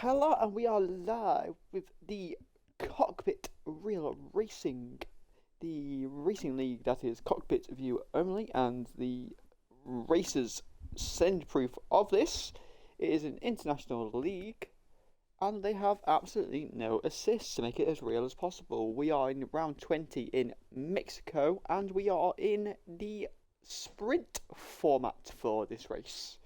Hello, and we are live with the Cockpit Real Racing, the racing league that is Cockpit view only, and the racers send proof of this. It is an international league, and they have absolutely no assists to make it as real as possible. We are in round 20 in Mexico, and we are in the sprint format for this race.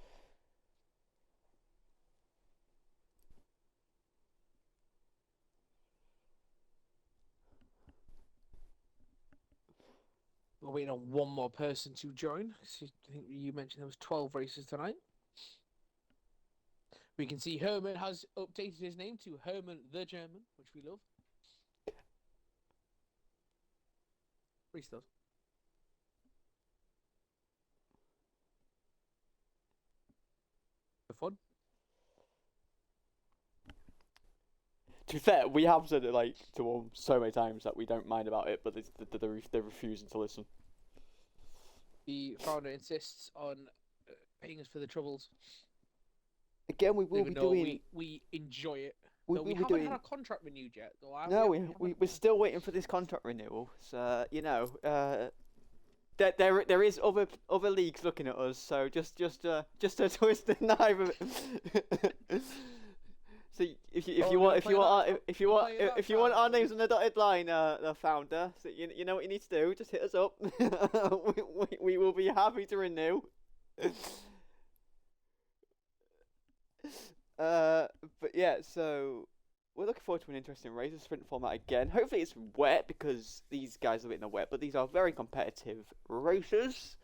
We're waiting on one more person to join. So I think you mentioned there was 12 races tonight. We can see Herman has updated his name to Herman the German, which we love. Reese does. For fun. To be fair, we have said it to them so many times that we don't mind about it, but they're refusing to listen. The founder insists on paying us for the troubles. Again, we will be doing. We enjoy it. We haven't had a contract renewed yet. No, we're still waiting for this contract renewal. So there is other leagues looking at us. So just to twist the knife of it. So if you want our names on the dotted line, the founder, so you know what you need to do. Just hit us up. we will be happy to renew. But yeah, so we're looking forward to an interesting race, a sprint format again. Hopefully it's wet because these guys are a bit in the wet, but these are very competitive races.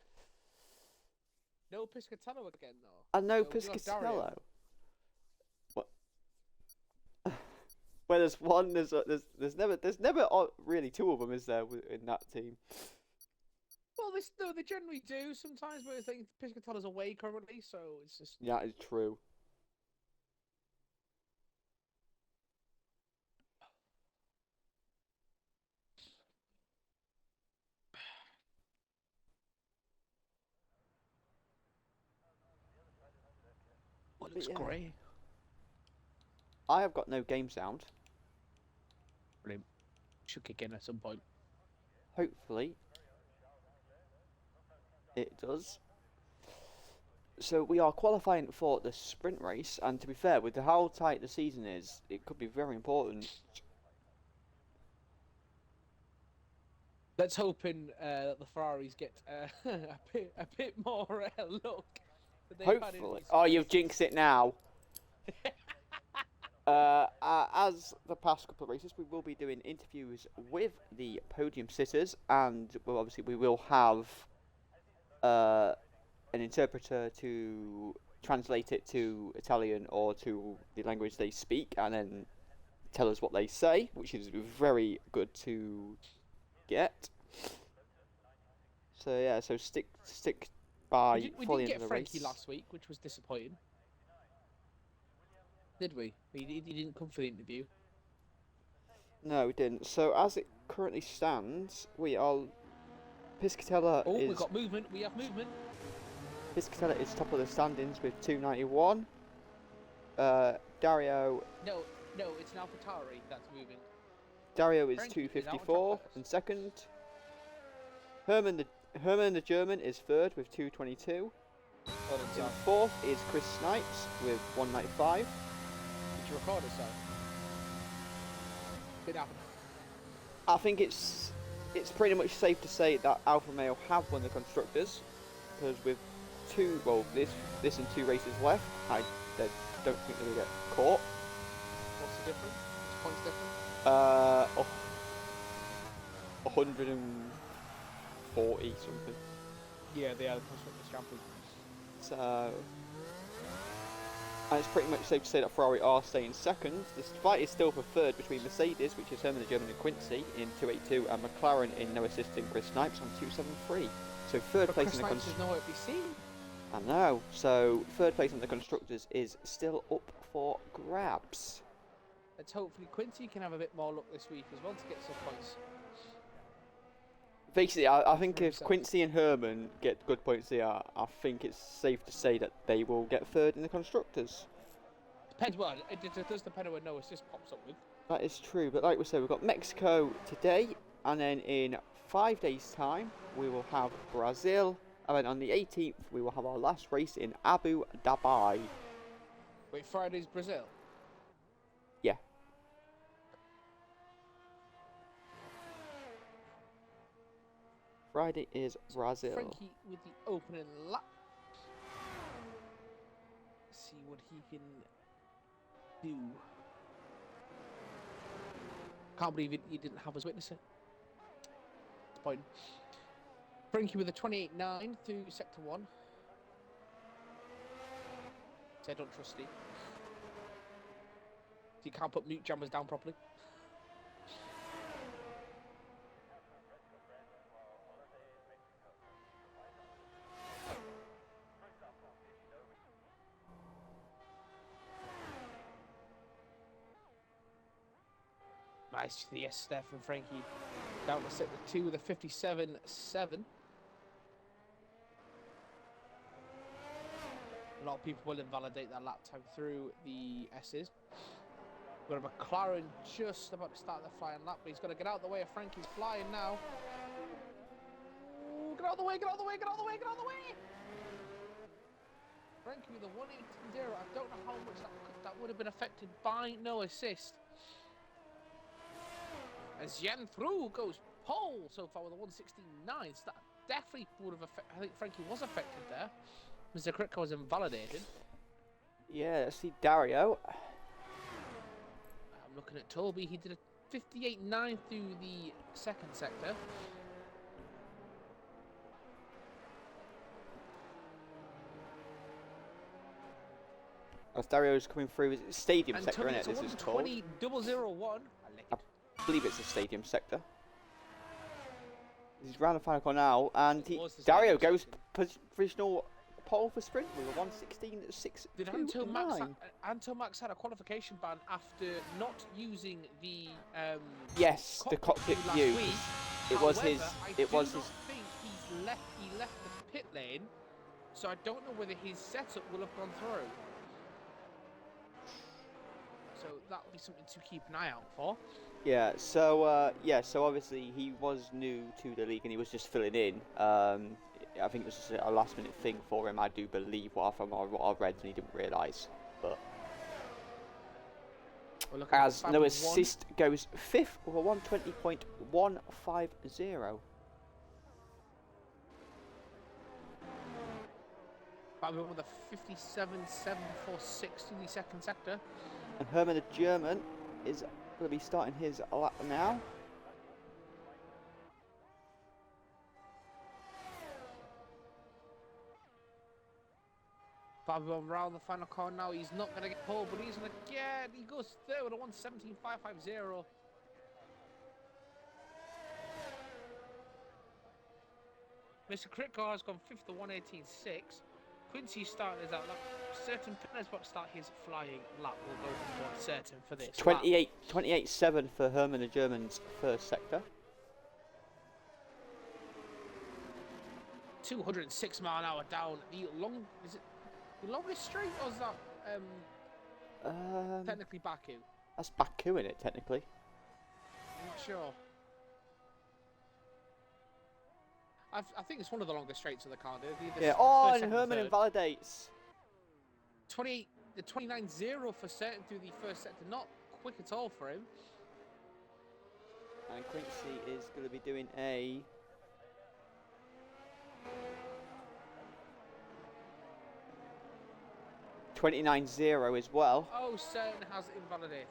No Piscatello again though. And no Piscatello. What? Well, there's one. There's never really two of them, is there, in that team? Well, they generally do sometimes, but I think Piscatello's away currently, so it's just. Yeah, it's true. Oh, it looks grey. I have got no game sound. Brilliant. Should kick in at some point. Hopefully. It does. So we are qualifying for the sprint race, and to be fair, with how tight the season is, it could be very important. Let's hope that the Ferraris get a bit more luck. Hopefully. Oh, you've jinxed it now. As the past couple of races, we will be doing interviews with the podium sitters, and obviously we will have an interpreter to translate it to Italian or to the language they speak, and then tell us what they say, which is very good to get. So yeah, so stick by. We didn't get Frankie last week, which was disappointing. Did we? He didn't come for the interview. No, we didn't. So as it currently stands, we are. Piscatella is. Oh, we've got movement. We have movement. Piscatella is top of the standings with 291. Dario. No, it's an AlphaTauri that's moving. Dario is 254 in second. Herman the German is third with 222. In fourth is Chris Snipes with 195. Did you record yourself? Did happen. I think it's pretty much safe to say that Alfa Romeo have won the constructors, because with this and two races left, I don't think they'll get caught. What's the difference? What's the points difference? 140 something. Yeah, they are the constructors champions. So, and it's pretty much safe to say that Ferrari are staying second. The fight is still for third between Mercedes, which is Herman the German and Quincy in 282, and McLaren in no assisting Chris Snipes on 273. So third place in the constructors. Chris Snipes is nowhere to be seen. I know. So third place in the constructors is still up for grabs. Let's hopefully Quincy can have a bit more luck this week as well to get some points. Basically, I think if Quincy and Herman get good points here, I think it's safe to say that they will get third in the constructors. Depends. Well, it does depend on what no assist pops up with. That is true, but like we said, we've got Mexico today, and then in 5 days' time we will have Brazil, and then on the 18th we will have our last race in Abu Dhabi. Wait, Friday's Brazil? Yeah. Friday is Brazil. Frankie with the opening lap. See what he can do. Can't believe he didn't have us witness it. Point. Frankie with a 28.9 through sector 1. So I don't trust Steve. You can't put mute jammers down properly. Nice yes there from Frankie. Down to sector 2 with a 57.7. A lot of people will invalidate that lap time through the S's. We've got a McLaren just about to start the flying lap, but he's got to get out of the way of Frankie's flying now. Ooh, get out of the way, get out of the way, get out of the way, get out of the way! Frankie with a 118.0. I don't know how much that would have been affected by no assist. As Jan Through goes pole so far with a 116.9, so that definitely would have affected. I think Frankie was affected there. Mr. Kritka was invalidated. Yeah, let's see Dario. I'm looking at Toby. He did a 58.9 through the second sector. As Dario's coming through, is it stadium And sector, Toby, isn't it? This is called. 20.001. I believe it's the stadium sector. He's round the final corner now, and Dario goes provisional pole for sprint with a 116.6. Did Anto Max had a qualification ban after not using the yes, the cockpit view. It was his. It was his. I think he left the pit lane, so I don't know whether his setup will have gone through. So that'll be something to keep an eye out for. Yeah. So so obviously he was new to the league and he was just filling in. I think it was just a last minute thing for him. I do believe what I read, and he didn't realise. But as no assist goes fifth with a 120.150. Fabian with a 57.746 to the second sector. And Herman the German is going to be starting his lap now. Fabian round the final corner now. He's not going to get pulled, but he's going to get. He goes third with a 117.550. Mr. Kritka has gone fifth to 118.6. Quincy starting his out lap. Certain Pinner's about to start his flying lap. We'll go for certain for this. 28.7 for Herman the German's first sector. 206 mile an hour down the long. Is it the longest straight, or is that technically Baku? That's Baku in it, technically. I'm not sure. I think it's one of the longest straights of the car. Yeah. Oh, and Herman invalidates. The 29.0 for certain through the first sector. Not quick at all for him. And Quincy is going to be doing a 29.0 as well. Oh, certain has invalidated.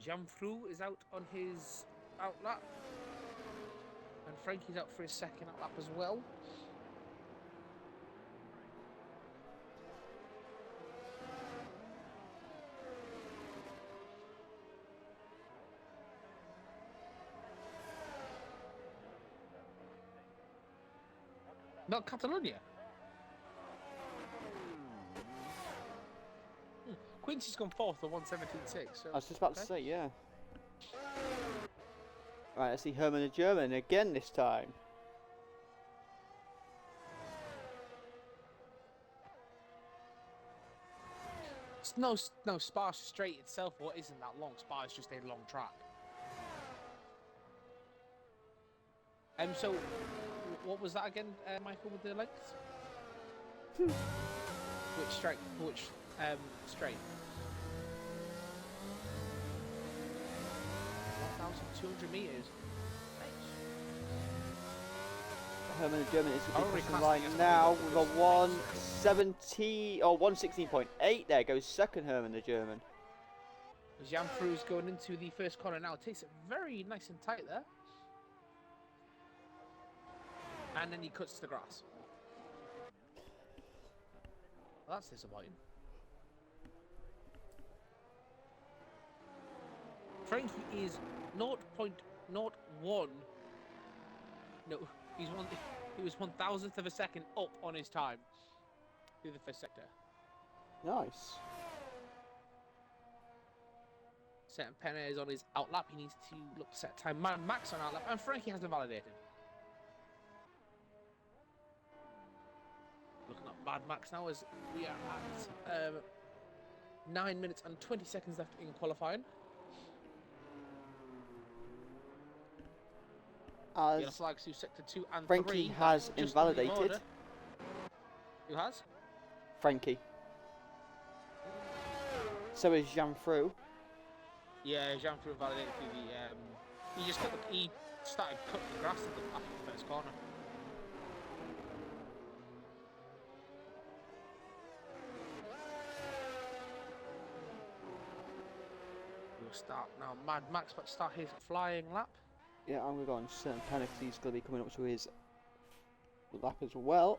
Jamfru is out on his out lap. And Frankie's out for his second out lap as well. Not Catalonia. Quincy's gone fourth at 1:17.6. So, I was just about to say, yeah. Right, let's see Herman the German again this time. No, Spa straight itself. What isn't that long? Spa is just a long track. So, what was that again, Michael, with the lengths? Which straight? Which straight? 1,200 meters. Herman the German is the big line now with a 1:17 or 1:16.8. There goes second Herman the German. Janfru's going into the first corner now. Takes it very nice and tight there. And then he cuts the grass. Well, that's disappointing. Frankie is 0.01. No, he was 1,000th of a second up on his time through the first sector. Nice. Set Penna is on his outlap. He needs to look to set time. Max on outlap, and Frankie has been validated. Looking at Mad Max now as we are at 9 minutes and 20 seconds left in qualifying. As Yellow flags to sector 2 and Frankie 3. has invalidated. Who has? Frankie. So is Janfru. Yeah, Jean-Pierre validated through the. He started cutting the grass at the first corner. We'll start now. Mad Max, but start his flying lap. Yeah, I'm going to go on certain panic. He's going to be coming up to his lap as well.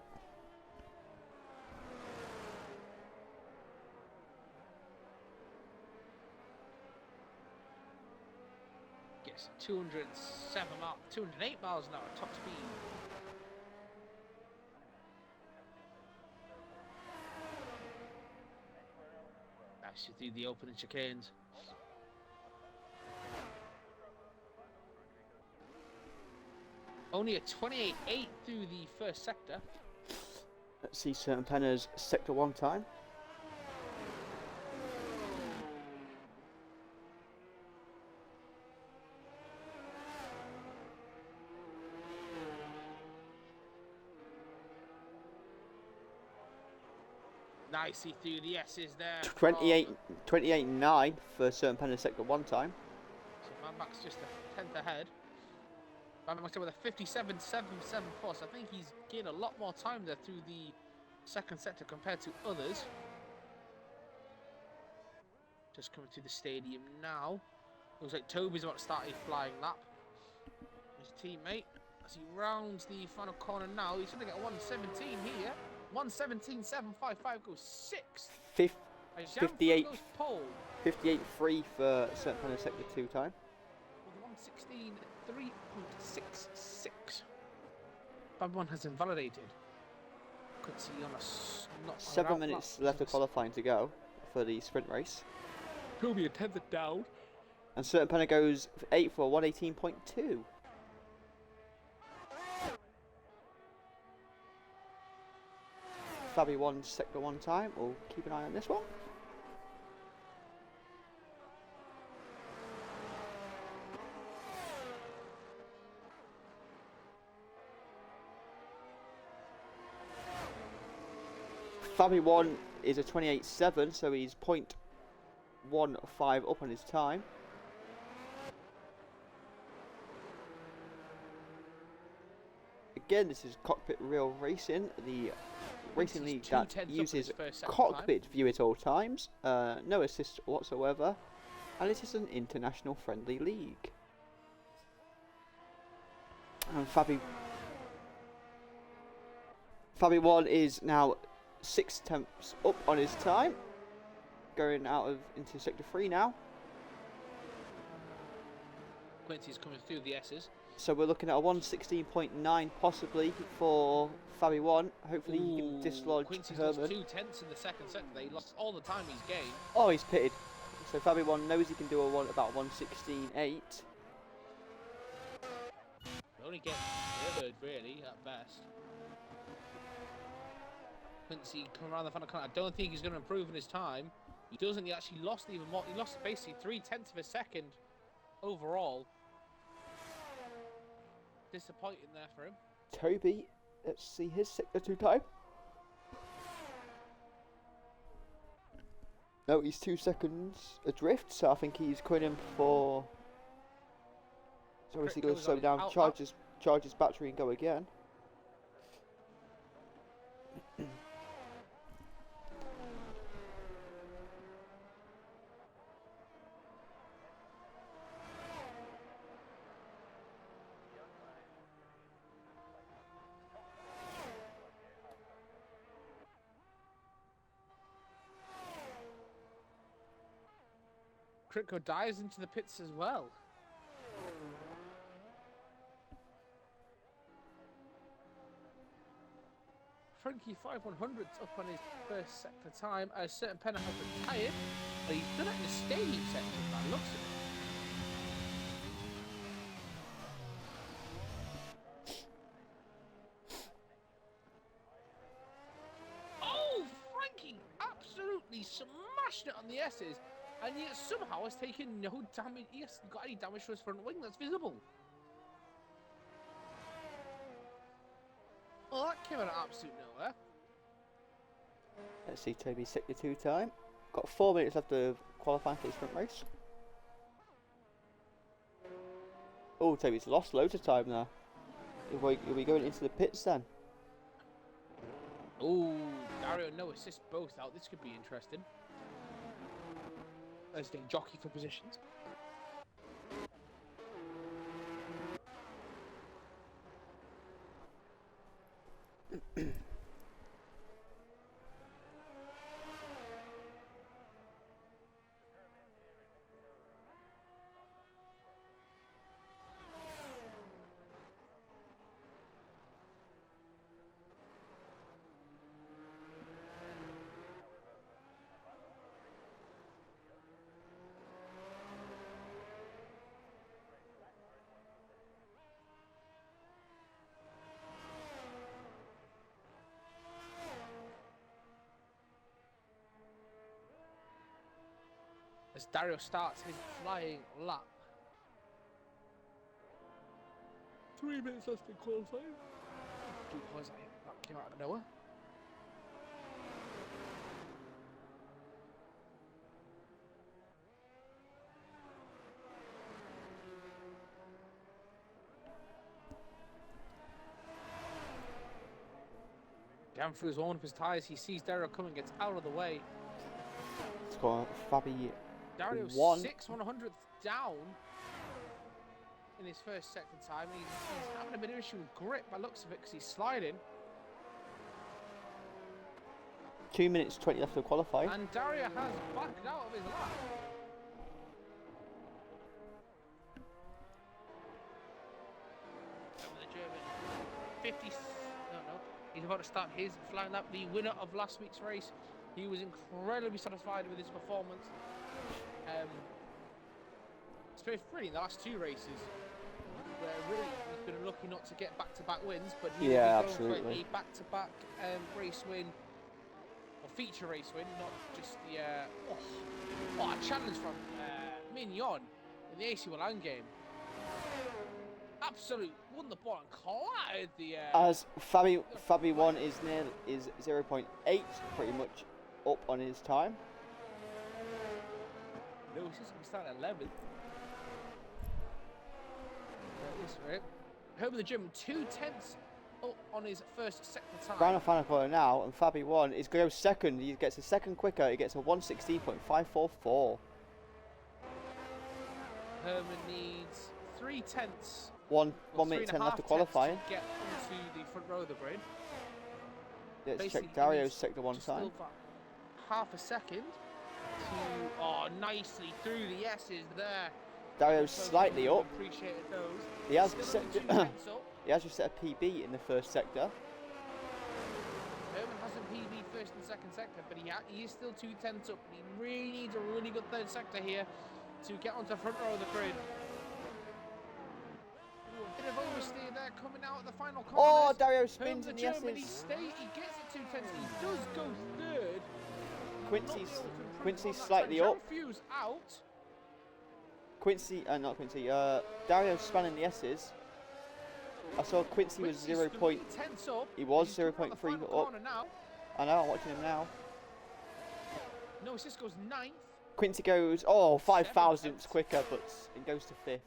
Gets 208 miles an hour top speed. Nice to do the opening chicanes. Only a 28.8 through the first sector. Let's see certain Penna's sector 1 time. Nicely through the S's there. 28.9 for certain Penna's sector 1 time. So Mad Max just a 10th ahead. Mad Max with a 57.774, so I think he's gained a lot more time there through the second sector compared to others. Just coming to the stadium now. Looks like Toby's about to start a flying lap. His teammate, as he rounds the final corner now, he's going to get 117 here. 117.755 goes 6th. 58. Goes pole. 58.3 for certain Penna's sector 2 time. With 116.3.66. Babylon has invalidated. Could see on a not 7 minutes left of qualifying to go for the sprint race. Toby a 10th down. And certain Penna goes 8 for 118.2. Fabi 1 sector 1 time. We'll keep an eye on this one. Fabi 1 is a 28.7, so he's 0.15 up on his time. Again, this is Cockpit Real Racing, the racing league that uses Cockpit view at all times, no assist whatsoever, and it is an international friendly league. And Fabi 1 is now 6/10 up on his time, going out of into sector 3 now. Quincy's coming through the S's. So we're looking at a 116.9 possibly for Fabi 1. Hopefully he can dislodge Quincy's Herman. lost 2/10 in the second set. They lost all the time he's gained. Oh, he's pitted. So Fabi 1 knows he can do about 116.8. Only get third really at best. Quincy come around the final corner. I don't think he's going to improve in his time. He doesn't. He actually lost even more. He lost basically 3/10 of a second overall. Disappointing there for him. Toby, let's see his sector 2 time. No, he's 2 seconds adrift, so I think he's coming in for. So obviously going to slow down, charge his battery and go again. Critco dives into the pits as well. Frankie 5/100's up on his first sector time. A certain Penner has retired, but he's done it in the stadium sector by the looks of it. Oh, Frankie absolutely smashed it on the S's, and yet somehow has taken no damage. He hasn't got any damage to his front wing that's visible. Well, that came out of absolute nowhere. Let's see Toby's sector 2 time. Got 4 minutes left of qualifying for his front race. Oh, Toby's lost loads of time there. Are we going into the pits then? Oh, Dario, no assist, both out. This could be interesting. As they jockey for positions. As Dario starts his flying lap. 3 minutes left in qualifying. Because that came out of nowhere. Down through one of his tyres, he sees Dario coming, gets out of the way. Score Fabi Dario 6/100th down in his first second time. He's having a bit of issue with grip by looks of it because he's sliding. 2 minutes 20 left of qualifying. And Dario has backed out of his lap. Over the German 50. No. He's about to start his flying lap. The winner of last week's race. He was incredibly satisfied with his performance. Really, in the last 2 races, where really he's been lucky not to get back-to-back wins, but he's going for a back-to-back race win, or feature race win, not just the a challenge from Mignon in the AC Milan game. Absolute won the ball and clattered the. As Fabi 1 is 0.8, pretty much up on his time. Lewis is going to start at 11th. That is right. Over the German 2/10 up on his first sector time. Round of final corner now, and Fabi 1 is going to go second. He gets a second quicker. He gets a 116.544. Herman needs 3/10. 1 minute 10 left to qualifying. To get onto the front row of the grid. Let's Basically, check Dario's sector 1 just time. over half a second to nicely through the S's there. Dario's slightly up. Appreciated those. He has Still set, only 2 tenths up. he has just set a PB in the first sector. Herman has a PB first and second sector, but he is still 2 tenths up. He really needs a really good third sector here to get onto the front row of the grid. Ooh, a bit of oversteer there coming out at the final corner. Oh, Dario spins in the German, S's. he gets it 2 tenths. He does go third. Quincy's slightly up. Fuse out. Not Quincy. Dario's spanning the S's. I saw Quincy was 0. He was 0.3 up. Now. I know, I'm watching him now. No, Cisco's 9th. Quincy goes, 5 thousandths quicker, but it goes to 5th.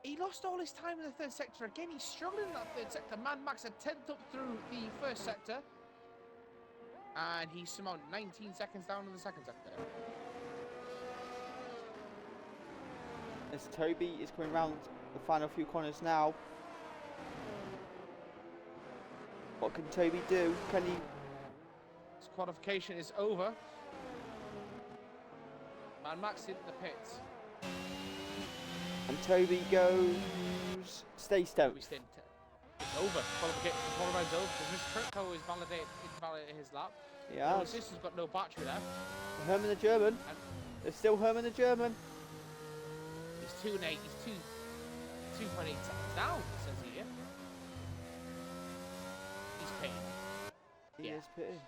He lost all his time in the third sector again. He's struggling in that third sector. Man Max a 10th up through the first sector. And he's somehow 19 seconds down in the second sector. As Toby is coming round the final few corners now. What can Toby do? Can he? His qualification is over. Man Max into the pits. And Toby goes. Stays 10th. It's over. Qualification's over. Because Mr. Kripko is invalidated his lap. Yeah. His sister's got no battery left. Herman the German. There's still Herman the German. He's 2.8. He's 2.8 seconds down, it says here. He's pitting. He is pitting.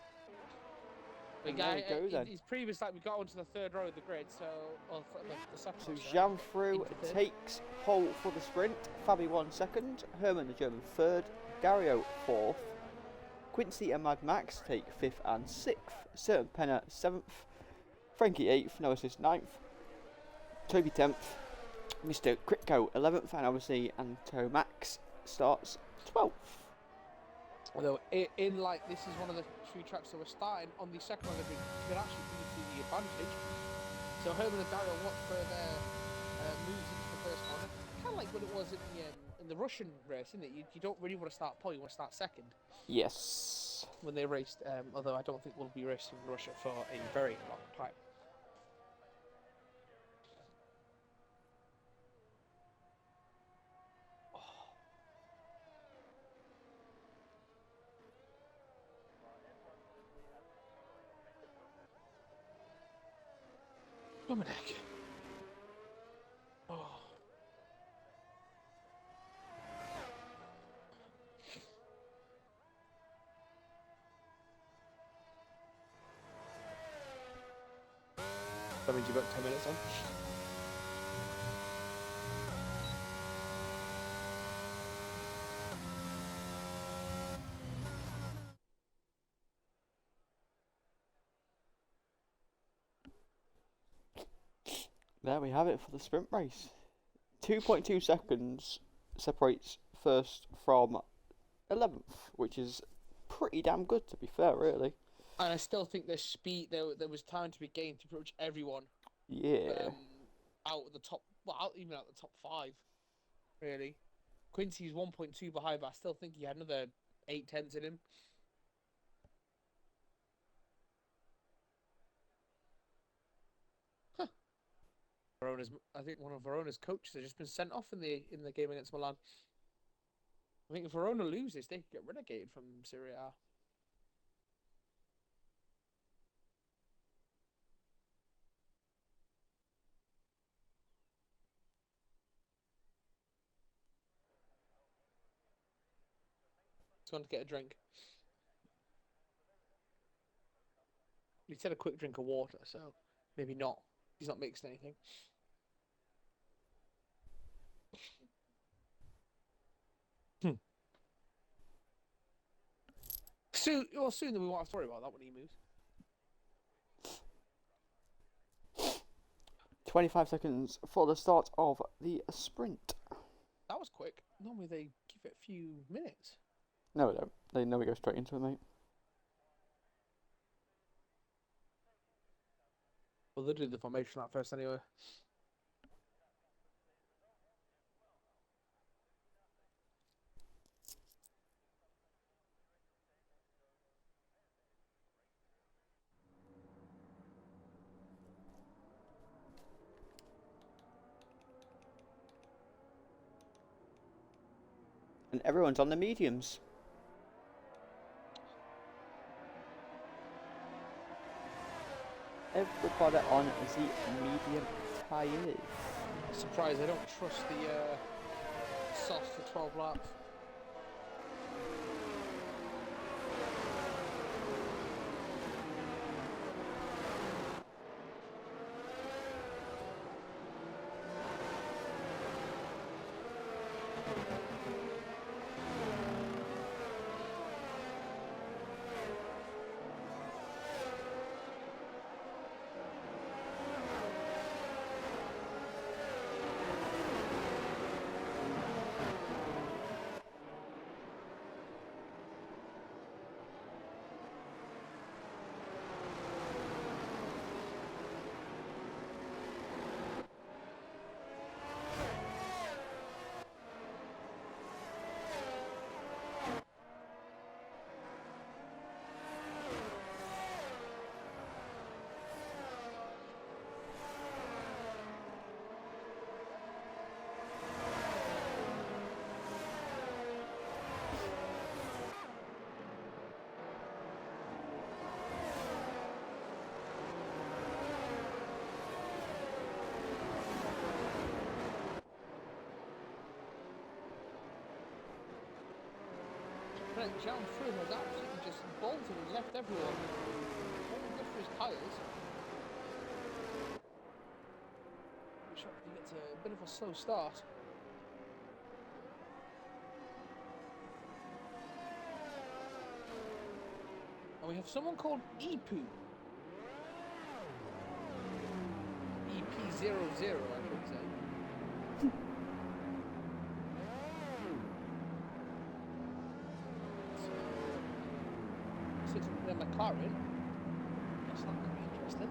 The guy, his previous lap, we got onto the third row of the grid, so the second. So Janfru takes pole for the sprint. Fabi 1 second. Herman the German 3rd. Dario 4th. Quincy and Mad Max take 5th and 6th. Sir Penner 7th. Frankie 8th. No assist 9th. Toby 10th. Mr. Kritko 11th, and obviously Antomax starts 12th. Although in like this is one of the 3 tracks that we're starting on the second one, that we could actually be the advantage. So Herman and Dario watch for their moves into the first corner, kind of like what it was in the Russian race, isn't it? You don't really want to start pole, you want to start second. Yes. When they raced, although I don't think we'll be racing in Russia for a very long time. Dominic. Oh. That means you've got 10 minutes on. There we have it for the sprint race. 2.2 seconds separates first from 11th, which is pretty damn good, to be fair, really. And I still think there's speed. There was time to be gained to pretty much everyone. Yeah. Out of the top, even out the top 5, really. Quincy's 1.2 behind, but I still think he had another 8 tenths in him. I think one of Verona's coaches has just been sent off in the game against Milan. I think if Verona loses, they could get relegated from Serie A. He's gone to get a drink. He said a quick drink of water, so maybe not. He's not mixed anything. Soon we won't have to worry about that when he moves. 25 seconds for the start of the sprint. That was quick. Normally they give it a few minutes. No, they don't. They know we go straight into it, mate. Well, they do the formation lap first anyway. And everyone's on the mediums. Everybody on the medium tyres. Surprised I don't trust the soft for 12 laps. John Froome has absolutely just bolted and left everyone. All good for his tyres. Sure, he gets a bit of a slow start. And we have someone called Epu. EP00, I should say. The McLaren. That's not going to be interesting.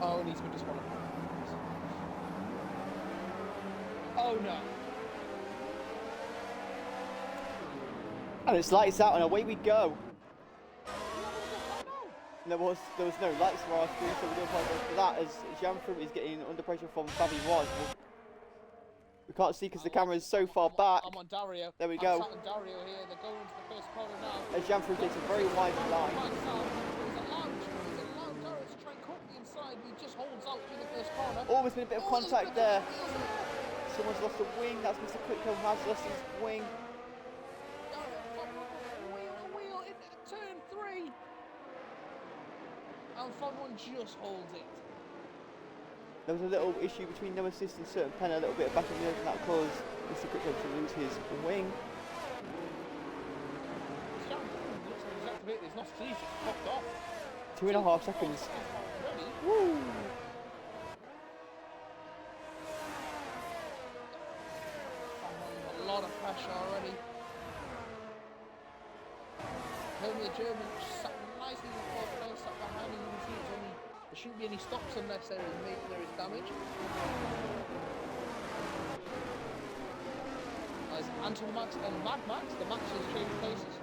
Oh, and he's been disqualified. Oh no. And it's lights out and away we go. There was no lights for our screen, so we do apologise for that as Janfrum is getting under pressure from Fabi Waz. We can't see because the camera is so far back. I'm on Dario. There we go. I'm sat on Dario here. They're going into the first corner now. As Janfrum takes a very wide line. He's allowed Dario to try and cut the inside. He just holds out in the first corner. Almost been a bit of contact there. Someone's lost a wing. That's Mr. Quickcomb has lost his wing. Wheel in turn 3. And Fun1 just holds it. There was a little issue between Nemesis and Certain Pen, a little bit of back and forth, and that caused Mr. Quickcomb to lose his wing. His nostrils just popped off. 2.5 seconds. Woo! A lot of pressure already. Home the German sat nicely in the fourth place, sat behind him. You can see there shouldn't be any stops unless there is damage. As Anton Max and Mad Max, the Maxes change places.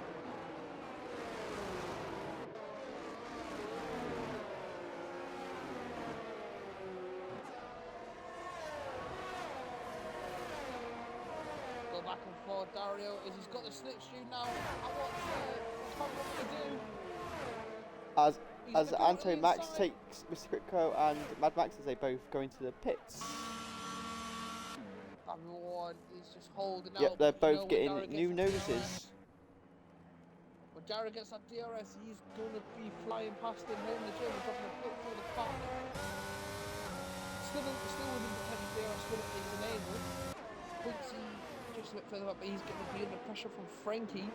Go back and forth, Dario, as he's got the slipstream now. What's Tom going to do? As Anto Max takes Mr. Crypto and Mad Max as they both go into the pits. Everyone is just holding out. Yep, they're both getting new noses. When Jared gets that DRS, he's going to be flying past him, holding the German, dropping a bit through the pack. Still within the 10 DRS, still at his enable. Quincy just a bit further up, but he's going to be under pressure from Frankie.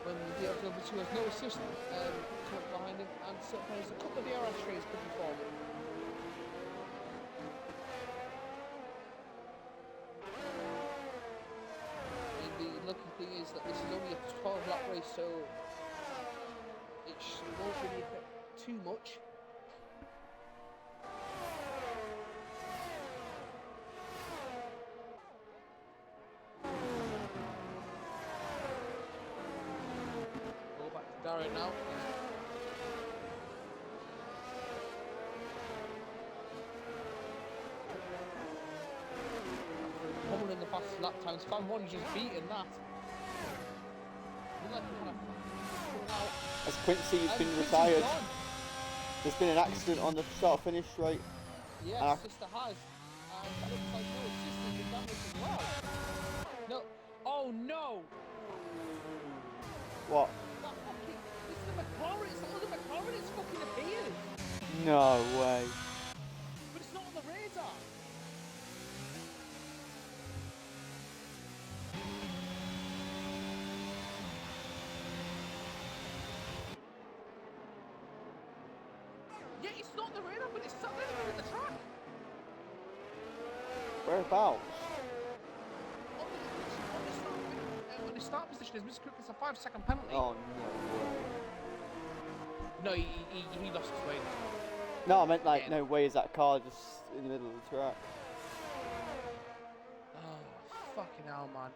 When the DRS number 2 has no assist coming behind him, and there's a couple of DRS trays coming forward. And the lucky thing is that this is only a 12-lap race, so it won't really affect too much. Dario now. lap times. Fan 1's just beaten that. Look like we're gonna pull out. As Quincy's And been Quincy's retired. gone. There's been an accident on the start-finish straight. Yes, sister has. And it looks like no sister's been damaged as well. No. Oh no! What? That fucking. It's the McLaren. It's the other McLaren. It's fucking appeared. No way. But it's not on the radar. Yeah, it's not on the radar, but it's something in the track. Whereabouts? On the start position, is Mr. Cook, it's a 5-second penalty. Oh, no way. No, he lost his way. No, I meant like, no way is that car just in the middle of the track. Oh, fucking hell, man.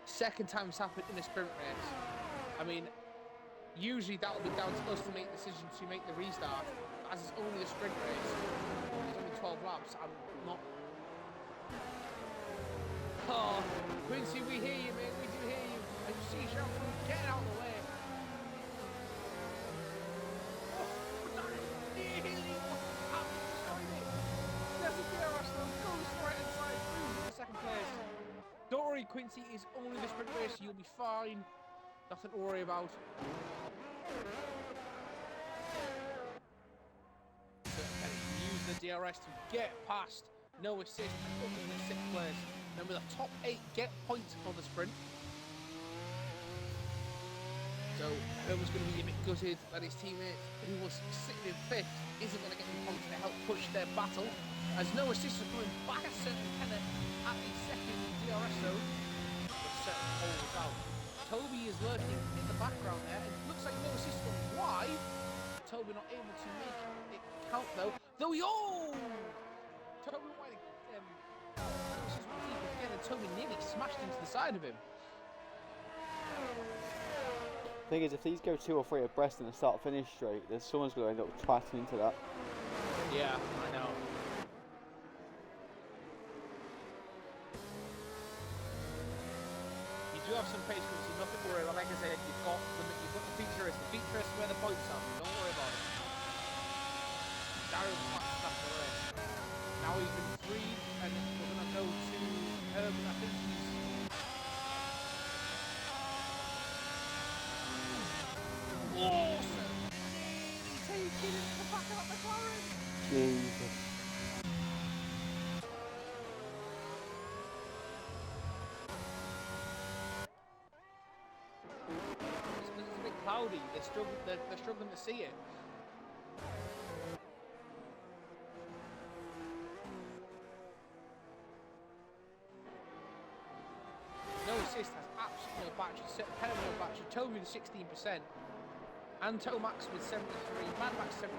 Second time it's happened in a sprint race. I mean, usually that would be down to us to make decisions to make the restart. As it's only a sprint race, it's only 12 laps, I'm not... Oh, Quincy, we hear you, mate, we do hear you. I see you shout, get out of the way. Second place. Don't worry, Quincy, it's only the sprint race, you'll be fine. Nothing to worry about. Use the DRS to get past. No assist, up in the 6th place. Then with the top 8 get points for the sprint. So Herman's going to be a bit gutted that his teammate, who was sitting in 5th, isn't going to get the points to help push their battle. As no assist is coming back a certain Penner at the 2nd DRS zone. The certain hole is out. Toby is lurking in the background there. It looks like no assist from wide. Toby not able to make it count though. Though he, oh! Toby White again, and Toby nearly smashed into the side of him. Thing is, if these go 2 or 3 abreast in the start-finish straight, there's someone's going to end up twatting into that. Yeah, I know. You do have some pace, because you've nothing to worry about. Like I said, you've got the feature is where the points are. Don't worry about it. Daryl's fast after the race. Now he's been freed, and we're going to go to Herman. I think he's... Awesome! He's taking it to the back of that McLaren! Jesus. It's a bit cloudy. They're struggling to see it. No assist has absolutely no battery. Penner no battery. Toby with 16%. And Tomax with 73. Manmax 71.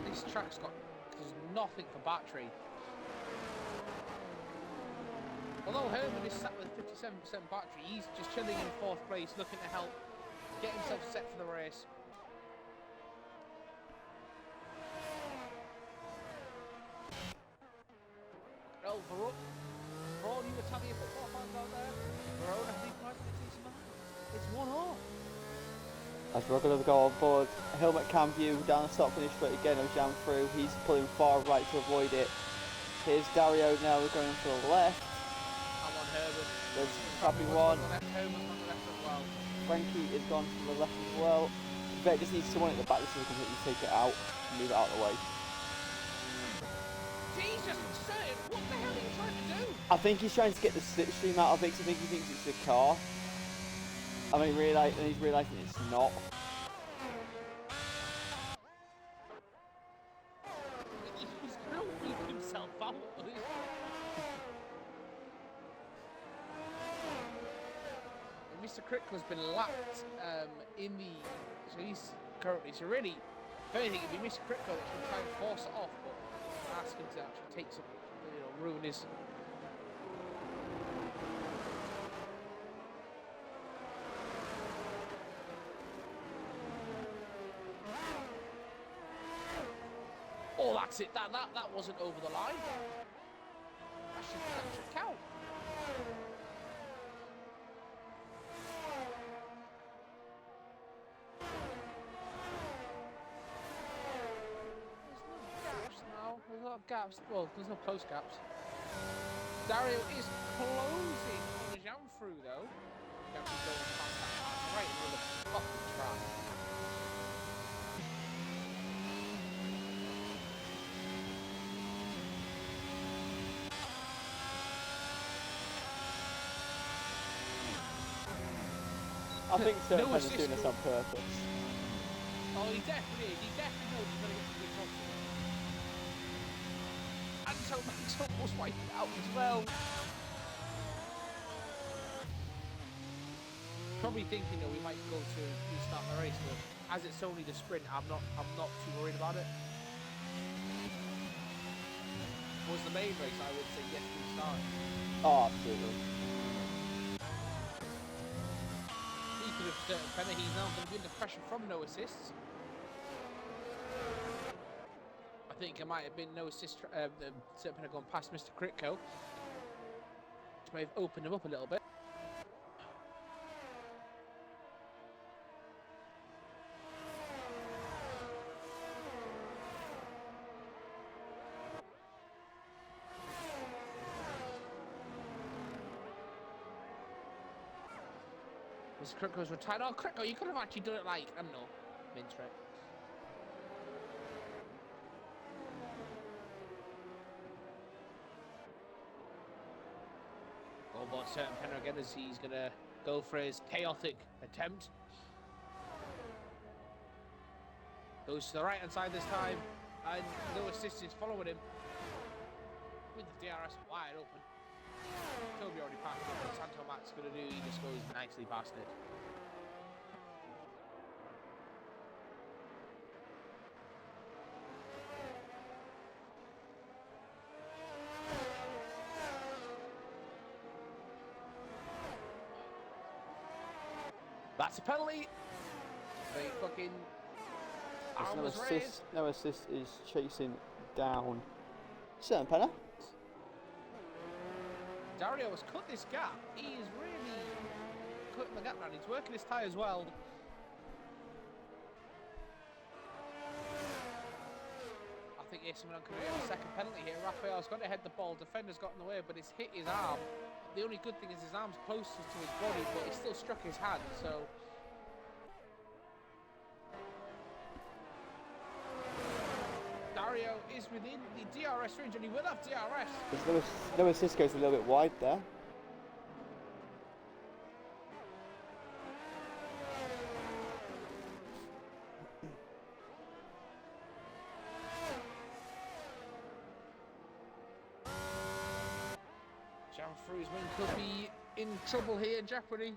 This track's got there's nothing for battery. Although Herman is sat with 57% battery, he's just chilling in 4th place, looking to help get himself set for the race. Oh, for all you Italian football fans out there, Verona have equalised it. It's 1-1. As we're going to go on board, Helmet cam view down the start finish straight again, of jam through. He's pulling far right to avoid it. Here's Dario now, we're going to the left. I'm on Herbert. There's probably one. Herbert's on the left as well. Frankie is gone to the left as well. Vet just needs someone at the back just to completely take it out and move it out of the way. Jesus, certain. What the hell are you trying to do? I think he's trying to get the slipstream out of it, 'cause I think he thinks it's the car. I mean, he's realising it's not. He's going to weep himself out. Mr. Crickler's been lapped in the... So he's currently... So really, if anything, it'd be Mr. Crickler that should try and force it off, but ask him to actually take some... ruin his... Oh, that's it. That wasn't over the line. That should count. gaps. Well, there's no close gaps. Dario is closing on Janfru though. Janfru going past that right into the fucking trap. I think certain No players are doing this on assist. purpose. Oh, he definitely is. He definitely knows he's going to get to the top. And so Max almost wiped it out as well. Probably thinking that we might go to restart the race, but as it's only the sprint, I'm not too worried about it. Was the main race, I would say yes, restart. Oh, absolutely. Speaking of certain Penner, he's now going to be under pressure from no assists. I think it might have been no assist. Certain Penner gone past Mr. Critco, which may have opened him up a little bit. Mr. Critco's retired. Oh, Critco, you could have actually done it like, I don't know, Mintrek. Oh, but certain Penner again as he's going to go for his chaotic attempt. Goes to the right hand side this time, and no assist is following him. With the DRS wide open. Toby already passed it, what Santo Max going to do, he just goes nicely past it. That's a penalty. They fucking arm was raised. No assist is chasing down certain Penner. Dario has cut this gap. He is really cutting the gap down. He's working his tyres well. I think Ace Milan could get a second penalty here. Raphael's got to head the ball. Defender's got in the way, but it's hit his arm. The only good thing is his arm's closer to his body, but he still struck his hand, so... Dario is within the DRS range, and he will have DRS. No assist goes a little bit wide there. Janfru's win could be in trouble here, jeopardy.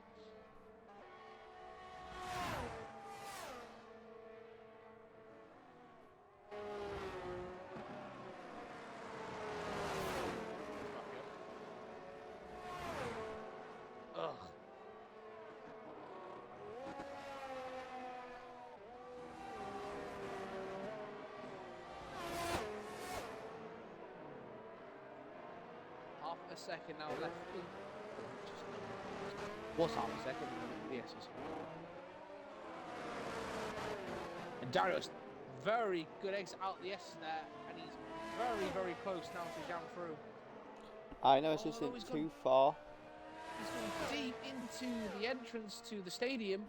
Ugh. Half a second now left. What's half a second? Yes. And Dario's very good exit out the S there, and he's very, very close now to Janfru. I know it's just too far. He's going deep into the entrance to the stadium.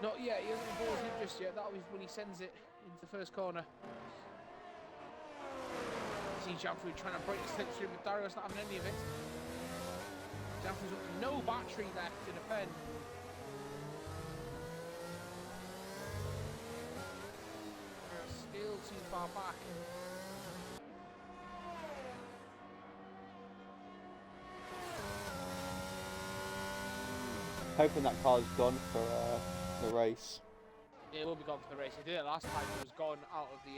Not yet, he hasn't balls in just yet. That'll be when he sends it into the first corner. See Janfru trying to break the slipstream, but Dario's not having any of it. Janfru's got no battery left to defend. Still too far back. Hoping that car's gone for the race. Yeah, it will be gone for the race. It did it last time. It was gone out of the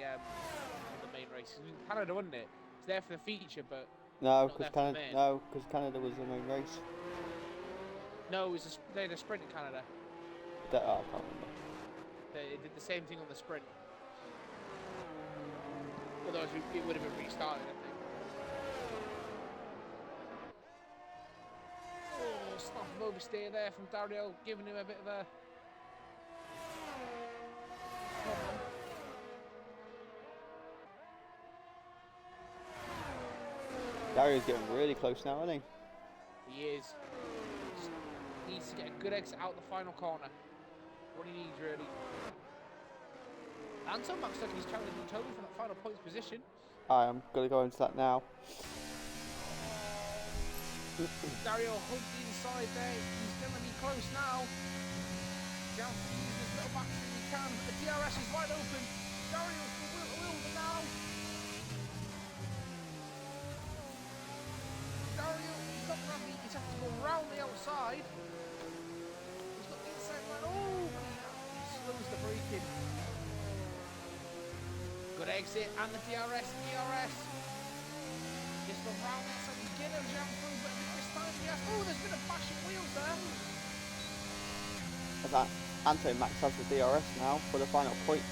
main race. It was in Canada, wasn't it? It's there for the feature, but No, because Canada was the main race. No, it was they had a sprint in Canada. I can't remember. They did the same thing on the sprint. Otherwise, it would have been restarted, I think. Oh, snap of oversteer there from Dario, giving him a bit of a problem. Dario's getting really close now, isn't he? He is. Just needs to get a good exit out the final corner. What he needs, really. Anton looks like he's challenging Toby for that final points position. I am going to go into that now. Dario hugged the inside there. He's going to be close now. Jansen uses as little back as he can, but the DRS is wide open. Dario's the will now. Dario, he's not going to have he's have to go round the outside. He's got the inside line. Oh, he slows the braking. Good exit, and the DRS. Just around it, so he's getting a jump through, but this time, yes. Oh, there's been a bash of wheels there. That Anto Max has the DRS now for the final point.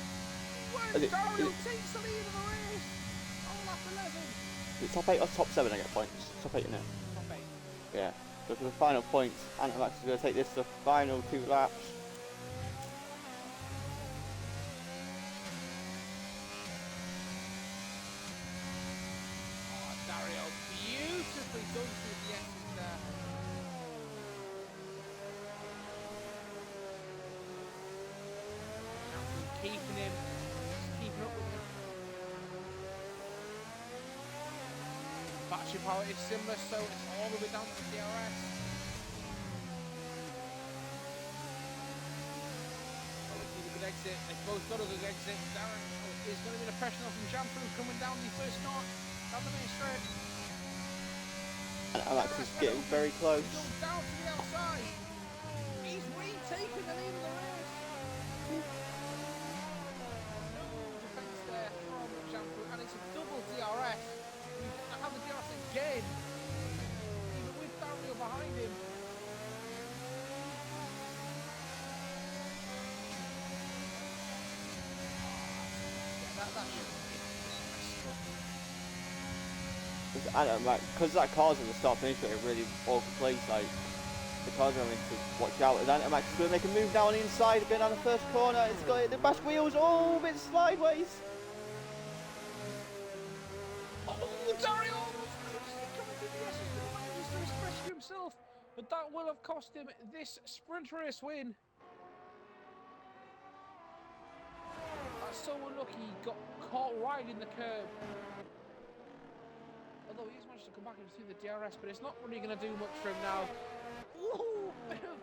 Dario takes the lead of the race. All up 11. Is it top 8 or top 7 I get points? Top 8, isn't it? Top 8. Yeah. So for the final points, Anto Max is going to take this to the final 2 laps. Dario beautifully done through the exit there. Keeping up with him. Battery power is similar, so it's all the way down to the DRS. Oh, good exit. They both got a good exit. Darren is going to be the pressure from Jamfru coming down the first corner. Down the main straight. And Alex is getting very close. He's going down to the outside. He's retaken the lead of the race. No defence there from Jamfru, and it's a double DRS. We've got to have the DRS again, even with Dario behind him. Yeah, that should I don't know, because that car's in the start finish rate really awkward place, like the car's going to watch out. And Antomax is going to make a move now on the inside, a bit on the first corner. It's got the bash wheels, oh, a bit sideways. Oh, Dario almost coming through the S's to manages to rescue himself, but that will have cost him this sprint race win. That's so unlucky, he got caught right in the curb. Although he's managed to come back and see the DRS, but it's not really going to do much for him now. Ooh, bit of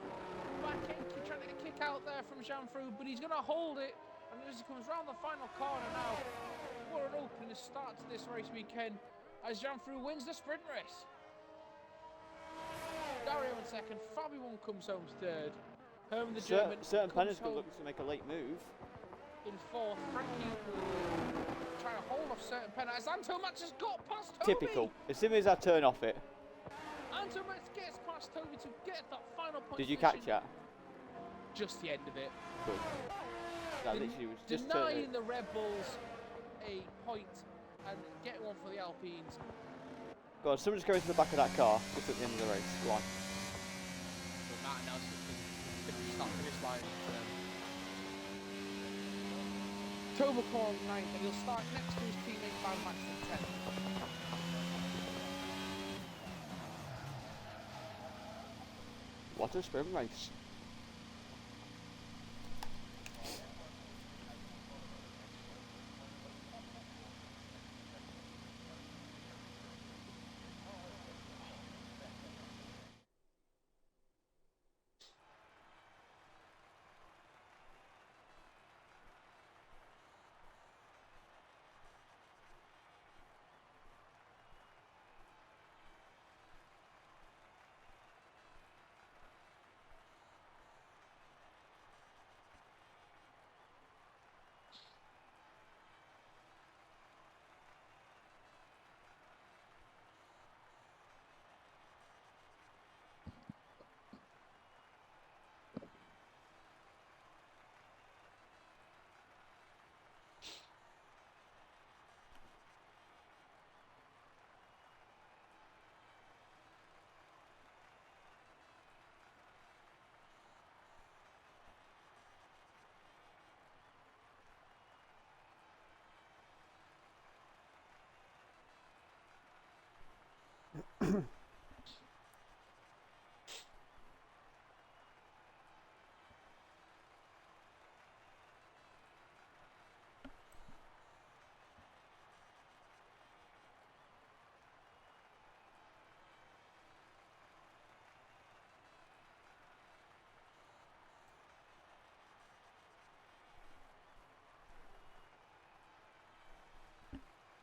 back end, trying to get a kick out there from Jamfru, but he's going to hold it. And as he comes round the final corner now, what an opening start to this race weekend as Jamfru wins the sprint race. Dario in second, Fabi1 comes home third. Herman the German certain comes Penner's home looking to make a late move. in fourth. Frankie trying to hold off certain Penner as Antomax has got past Toby. Typical. As soon as I turn off it. Antomax gets past Toby to get that final point. Did you catch that? Just the end of it. Good. That literally was just denying the Red Bulls a point and getting one for the Alpines. Go on, someone just go to the back of that car just at the end of the race. Go on. But Matt Nelson is going to start finish line. Toby Corn 9th, and he'll start next to his teammate Van Max in 10th. What a sprint race.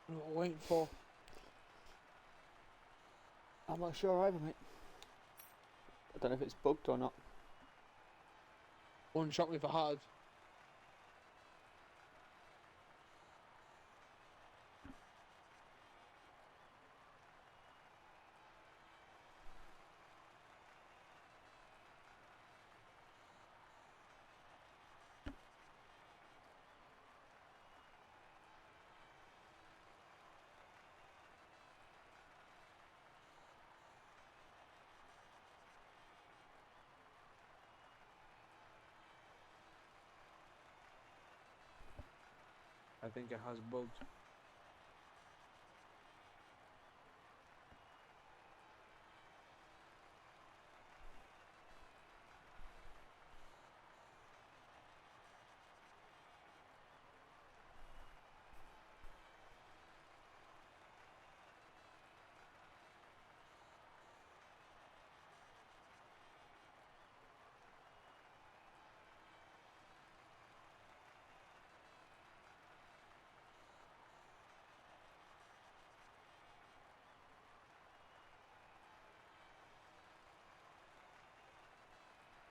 What we're waiting for. I'm not sure either, mate. I don't know if it's bugged or not. One shot me for hard. I think it has bugged.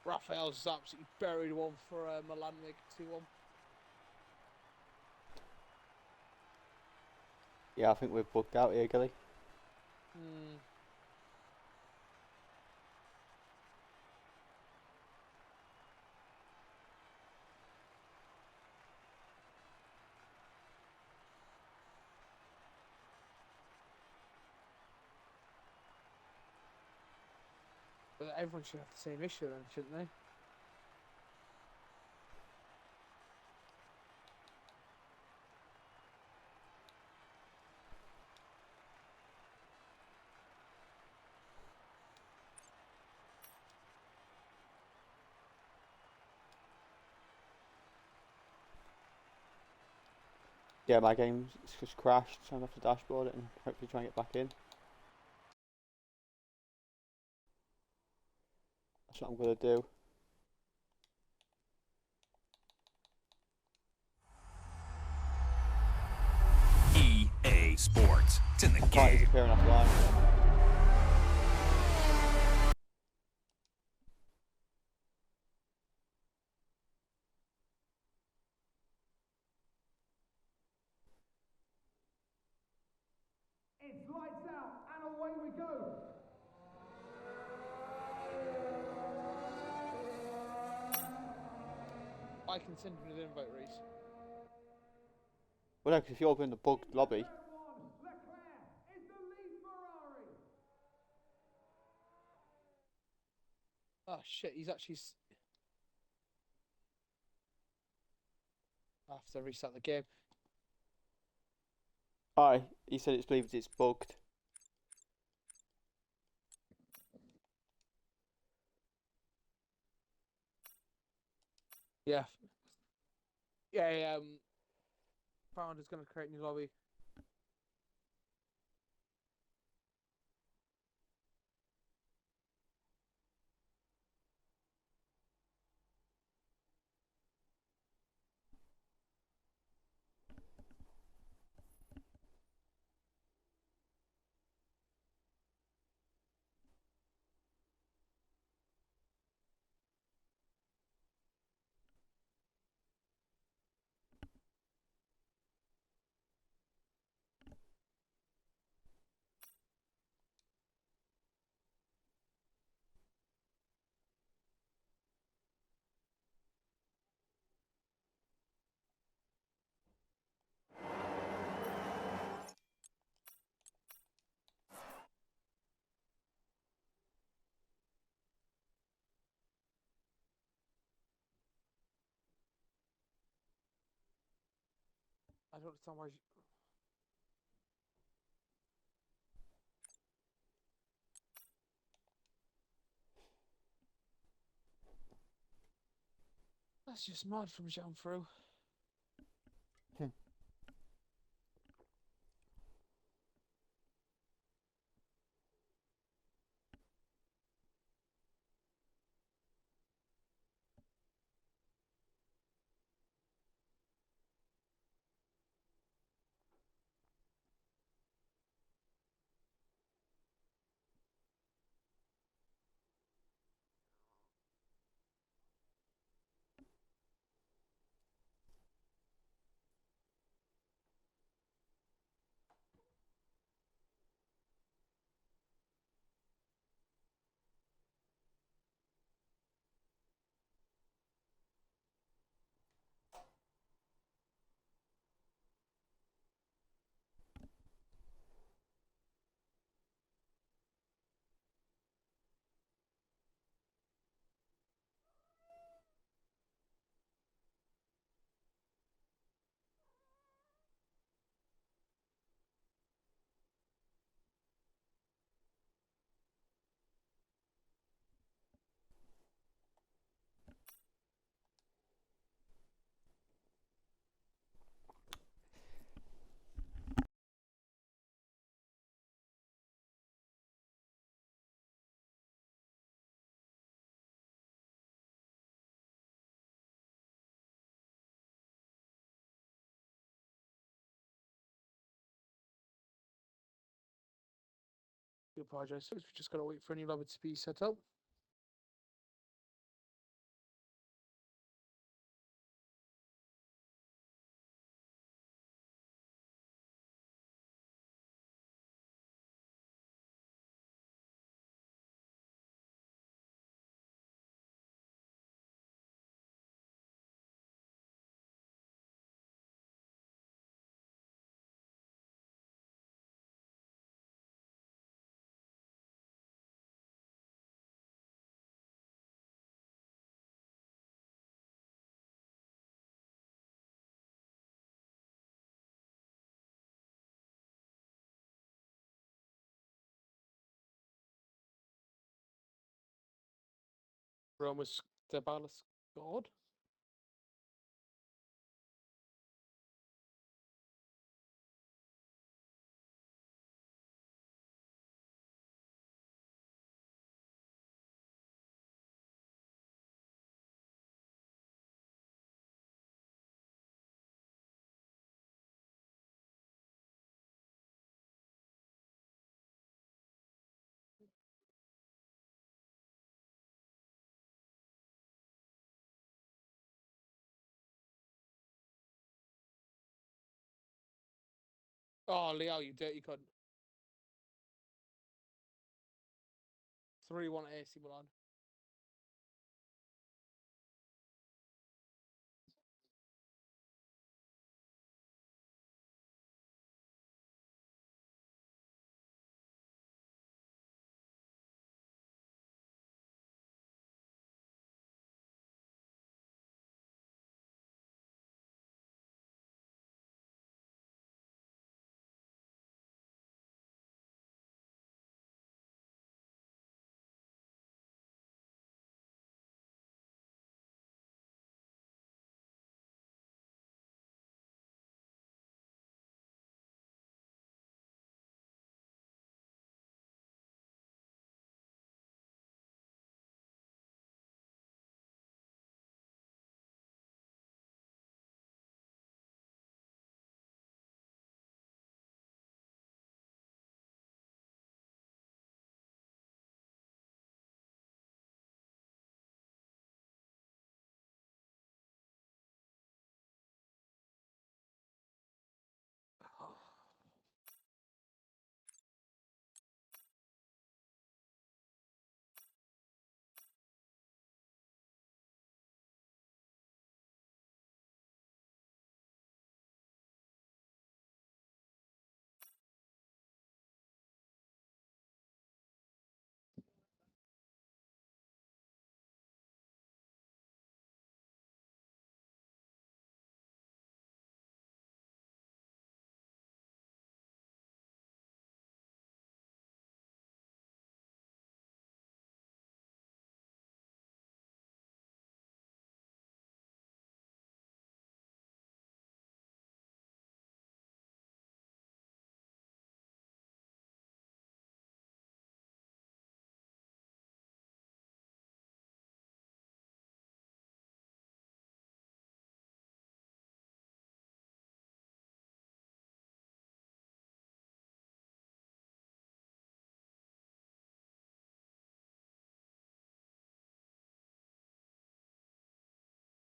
Raphael's absolutely buried one for Milan, make it 2-1. Yeah, I think we're bugged out here, Gilly. But everyone should have the same issue then, shouldn't they? Yeah, my game's just crashed, so I'm going to have to dashboard it and hopefully try and get back in. That's what I'm going to do. EA Sports. It's in the I'm quite game. disappearing offline. It's lights out and away we go. I can send him an invite, Reese. Well, no, because if you're in the bugged lobby. Leclerc is the lead Ferrari. Oh shit, he's actually. I have to restart the game. Aye, he said it's believed it's bugged. Yeah. Yeah, Founder's going to create a new lobby. I don't understand why. That's just mad from Jean-Fru. I apologise, folks. We've just got to wait for a new lobby to be set up. Roma's Dybala scored. Oh, Leo, you dirty cunt. 3-1 AC Milan.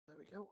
There we go.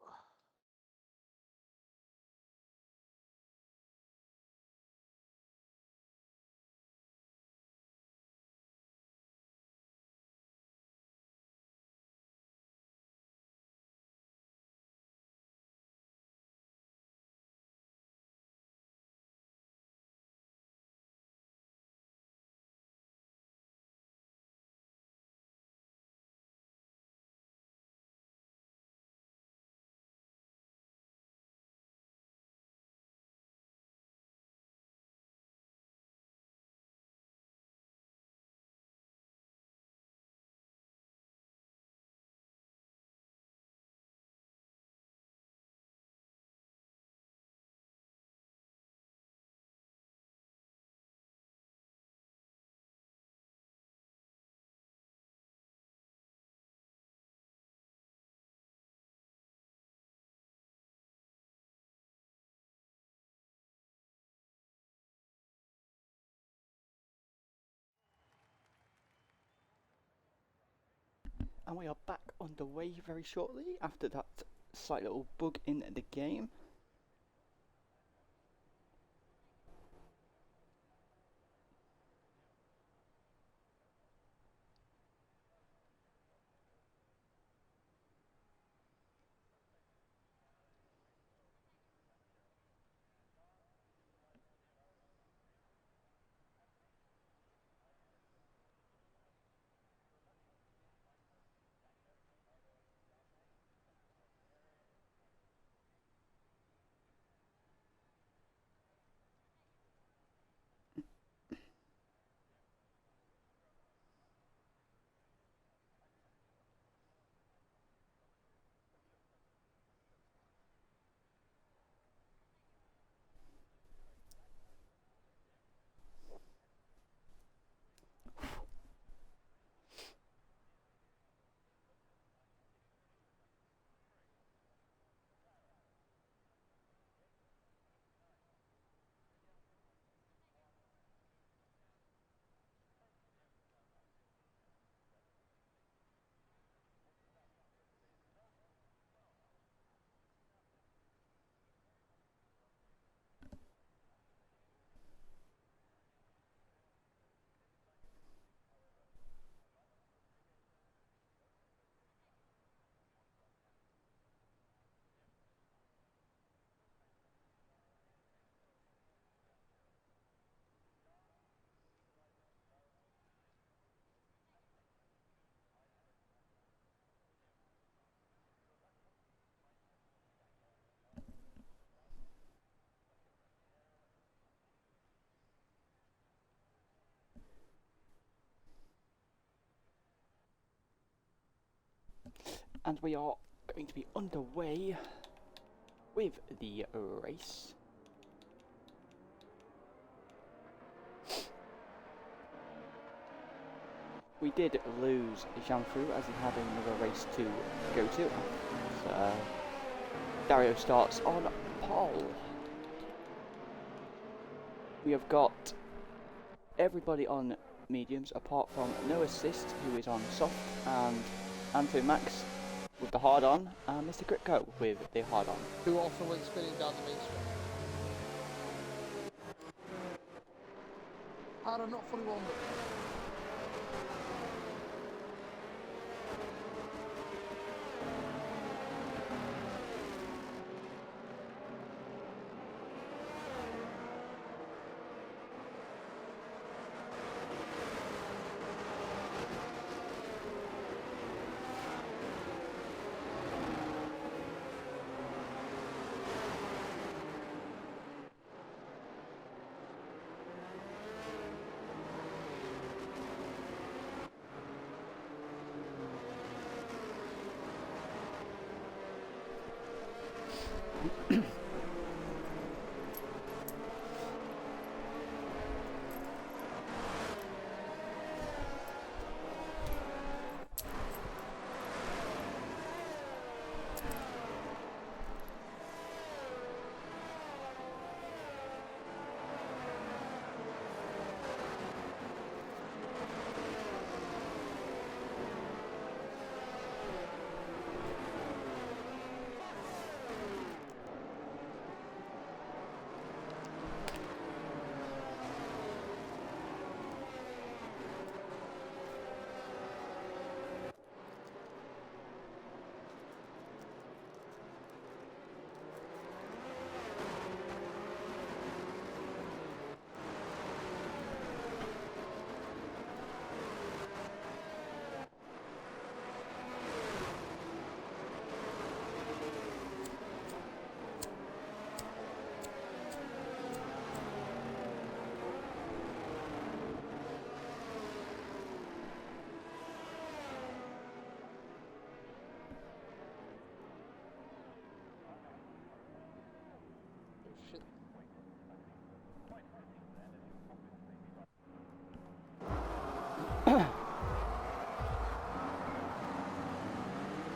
And we are back underway very shortly after that slight little bug in the game. And we are going to be underway with the race. We did lose Janfu as he had another race to go to. Dario starts on pole. We have got everybody on mediums apart from No Assist, who is on soft, and Anto Max with the hard on, and Mr. Critco with the hard on. Who also went spinning down the main strip. Hard on, not fully warmed up.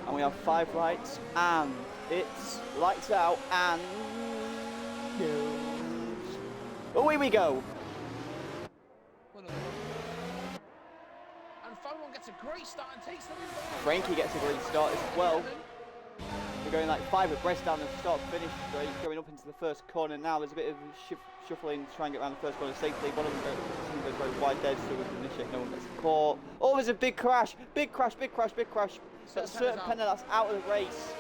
And we have 5 lights, and it's lights out, and away we go. And Fowler gets a great start and takes the lead. Frankie gets a great start as well. They're going like 5 abreast down the start finish straight, going up into the first corner now. There's a bit of shuffling to try and get around the first corner safely. One of them goes very wide there, so we can initiate, no one gets caught. Oh, there's a big crash! Big crash, big crash, big crash. That's certain Penna that's out of the race.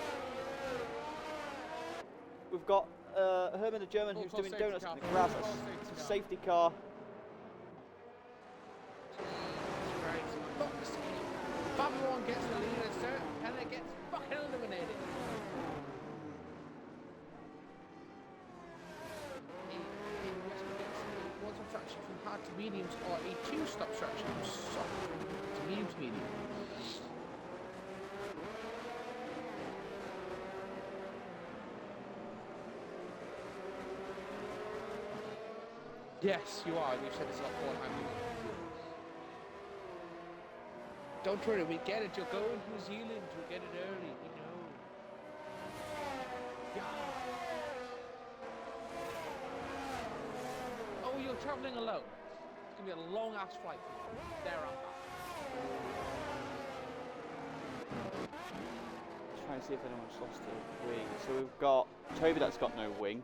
We've got Herman the German who's doing donuts in the grass. It's a safety car. Babylon gets the lead and certain Penna gets fucking eliminated. One-stop strategy from hard to mediums or a two-stop strategy from soft to medium to medium. Yes, you are. We've said this a lot more times. Don't worry, we get it. You're going to New Zealand. You'll get it early. We know. Yeah. Oh, you're traveling alone. It's going to be a long-ass flight for you. There I'm back. Trying to see if anyone's lost a wing. So we've got Toby that's got no wing.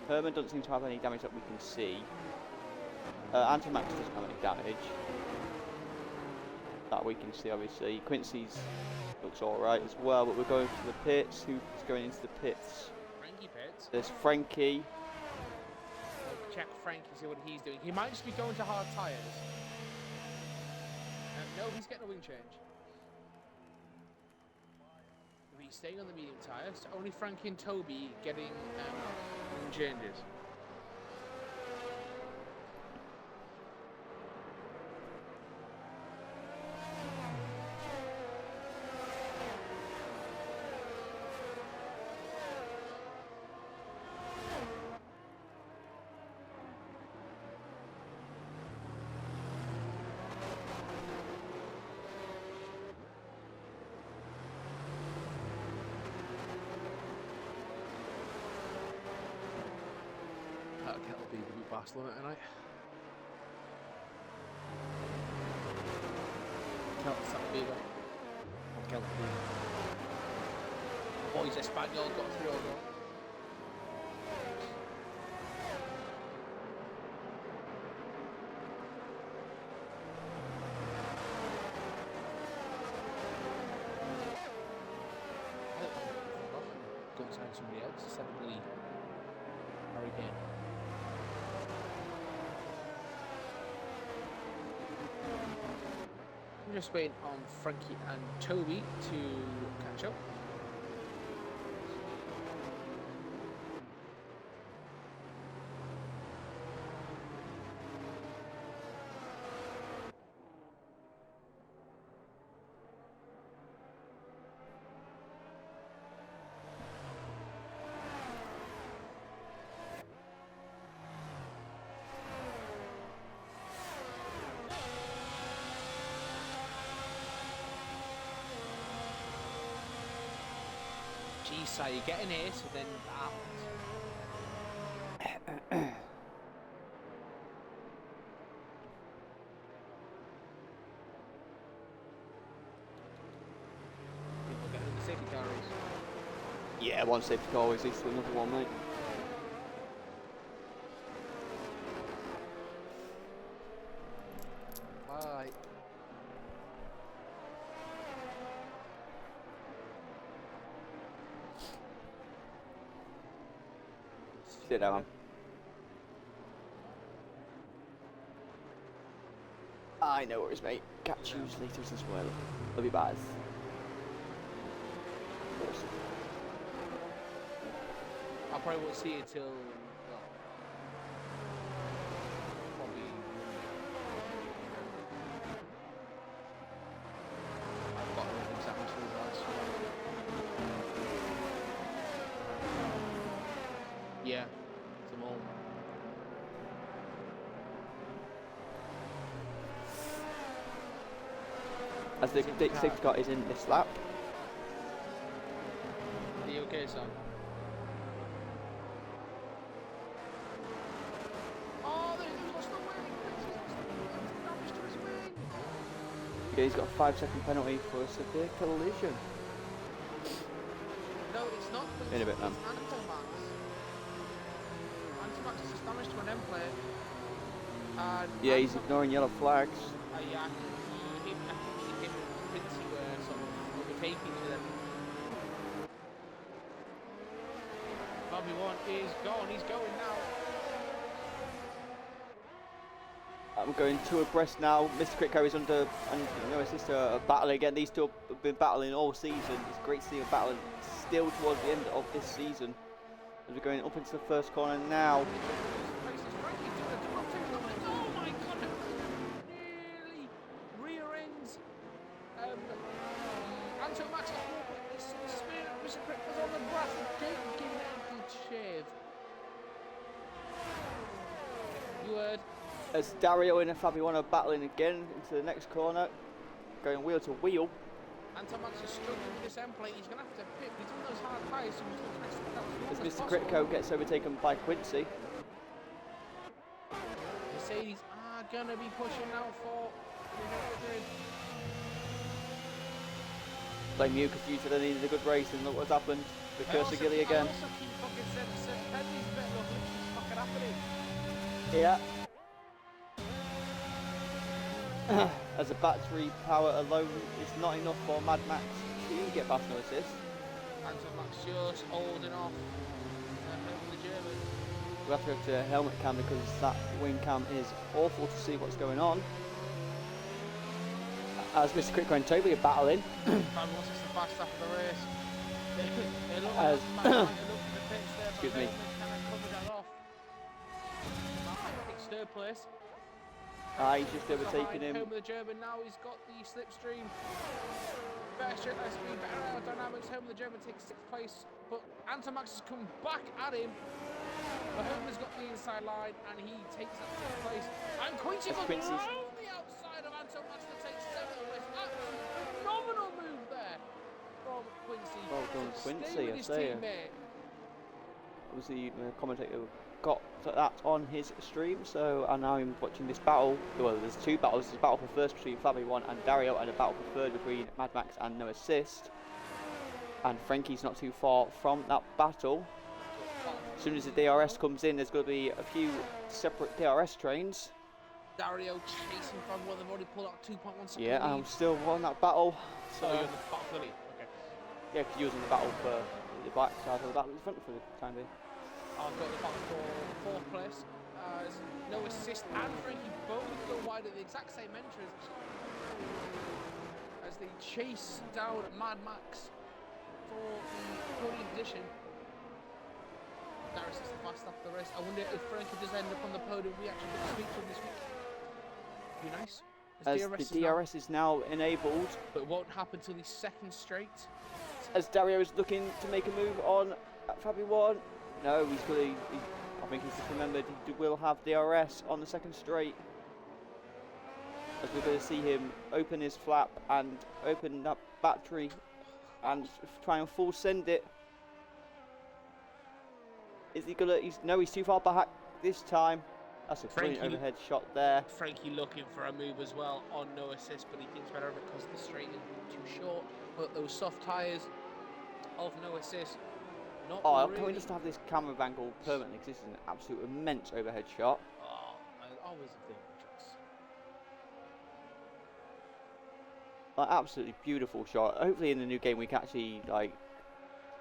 Herman doesn't seem to have any damage that we can see. Antimax doesn't have any damage that we can see, obviously. Quincy's looks alright as well, but we're going to the pits. Who's going into the pits? Frankie pits. There's Frankie. We'll check Frankie, see what he's doing. He might just be going to hard tyres. No, he's getting a wing change. He's staying on the medium tyres, so only Frankie and Toby getting wing changes. That'll be the Barcelona tonight. Celta Vigo. Celta Vigo. Boys Espanyol got through as well. Go and sign somebody else instead of the Hurricane. I'm just waiting on Frankie and Toby to catch up. Geez, so you get in here, so then that. People getting the safety car race. Yeah, one safety car always leads to another one, mate. Bye. Sit down. I know worries, mate. Catch you later as well. Love you, guys. I probably won't see you till well, probably. I've got an exam to do, guys. Yeah, it's a mole. As the safety car is in this lap. Are you okay, son? Oh, he's lost the wing! He's lost the wing! Damage to his wing! Yeah, he's got a 5-second penalty for a severe collision. No, it's not. In a bit, man. It's Antomax. Antomax is just damage to an end player. And Yeah, he's ignoring yellow flags. Yeah, I think he him and Quincy were sort of overtaking each other. Bobby one is gone. He's going now. I'm going two abreast now. Mr. Critco is under, and no assist, battling again. These two have been battling all season. It's great to see them battling still towards the end of this season. As we're going up into the first corner now. Oh my god! Nearly rear ends. Anto Max is spinning up. Mr. Critco's on the grass again, giving it a good shave. You heard. As Dario and Fabian are battling again into the next corner, going wheel to wheel. Antomax is struggling with this end plate. He's going to have to pit. He's on those hard tyres, so he's going to try to stick out as long As as Mr. possible. Critco gets overtaken by Quincy. Mercedes are going to be pushing now for the grid. Blame you because you said I needed a good race and look what's happened. The curse of Gilly again. I also keep fucking saying Henry's a bit of what's fucking happening. Yeah. As a battery power alone is not enough for Mad Max to get past no assist. Antomax just holding off the German. We'll have to go to helmet cam because that wing cam is awful to see what's going on. As Mr. Critco and Toby are battling. Fabian wants to fast after the race. They look As at the pits there, excuse me. Kind of covered that off. Takes third place. He's just overtaken him. Home of the German now. He's got the slipstream. Better straight line speed, better aerodynamics. Home of the German takes 6th place, but Antomax has come back at him. But Homer's got the inside line, and he takes that 6th place. And Quincy goes around the outside of Antomax to take 7th place. Absolutely phenomenal move there from Quincy. Well done, Quincy, I his say. teammate. Obviously, the commentator got that on his stream, so and now I'm watching this battle. Well, there's two battles. There's a battle for first between Fabian and Dario, and a battle for third between Mad Max and No Assist. And Frankie's not too far from that battle. As soon as the DRS comes in, there's going to be a few separate DRS trains. Dario chasing from what they've already pulled out 2.1 seconds. Yeah, and I'm still on that battle. So you're in the battle for the lead. Okay. Yeah, because you're in the battle for the back side of the battle in front for the time being. I've got the battle for 4th place. As No Assist and Frankie both go wide at the exact same entrance. As they chase down Mad Max for the podium position. Darius is the fast after the race. I wonder if Frankie does end up on the podium. We actually get to speak to him this week. Be nice. As the DRS is now enabled. But it won't happen till the 2nd straight. As Dario is looking to make a move on Fabian. No, he's going to. I think he's just remembered he will have DRS on the 2nd straight. As we're going to see him open his flap and open that battery and try and full send it. Is he gonna? He's too far back this time. That's a brilliant overhead shot there. Frankie looking for a move as well on No Assist, but he thinks better of it because the straight is too short. But those soft tyres of No Assist. Oh, really. Can we just have this camera angle permanently? Because this is an absolute immense overhead shot. Oh, I always think Like, absolutely beautiful shot. Hopefully in the new game we can actually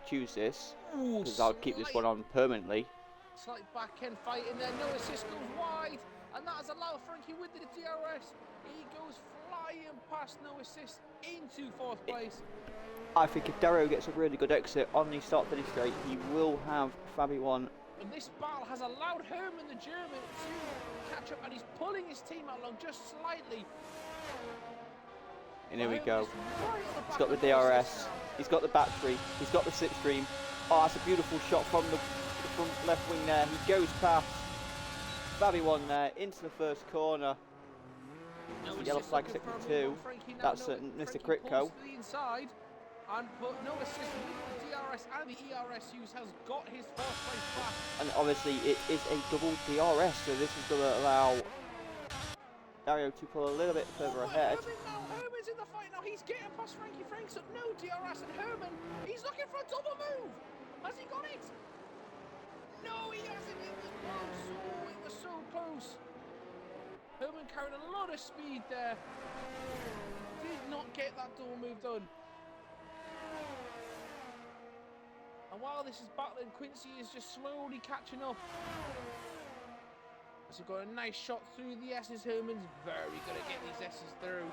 choose this, because I'll keep this one on permanently. Slight back end fight in there. No Assist goes wide, and that has allowed Frankie with the DRS. He goes flying past No Assist into 4th place. I think if Dario gets a really good exit on the start-finish straight, he will have Fabian. And this battle has allowed Herman the German to catch up, and he's pulling his team along just slightly. And here we go. He's got the DRS, he's got the battery, he's got the slipstream. Oh, that's a beautiful shot from the front left wing there. He goes past Fabian there into the first corner. That's the yellow flag sector 2. That's Mr. Critco. And put No Assist with the DRS and the ERS use has got his 1st place back. And obviously it is a double DRS, so this is going to allow Dario to pull a little bit further ahead. Herman's the fight now. He's getting past Frankie. Frank's up. No DRS, and Herman, he's looking for a double move. Has he got it? No, he hasn't. It was close. Oh, it was so close. Herman carried a lot of speed there. Did not get that double move done. And while this is battling, Quincy is just slowly catching up. So got a nice shot through the S's. Herman's very good at getting these S's through.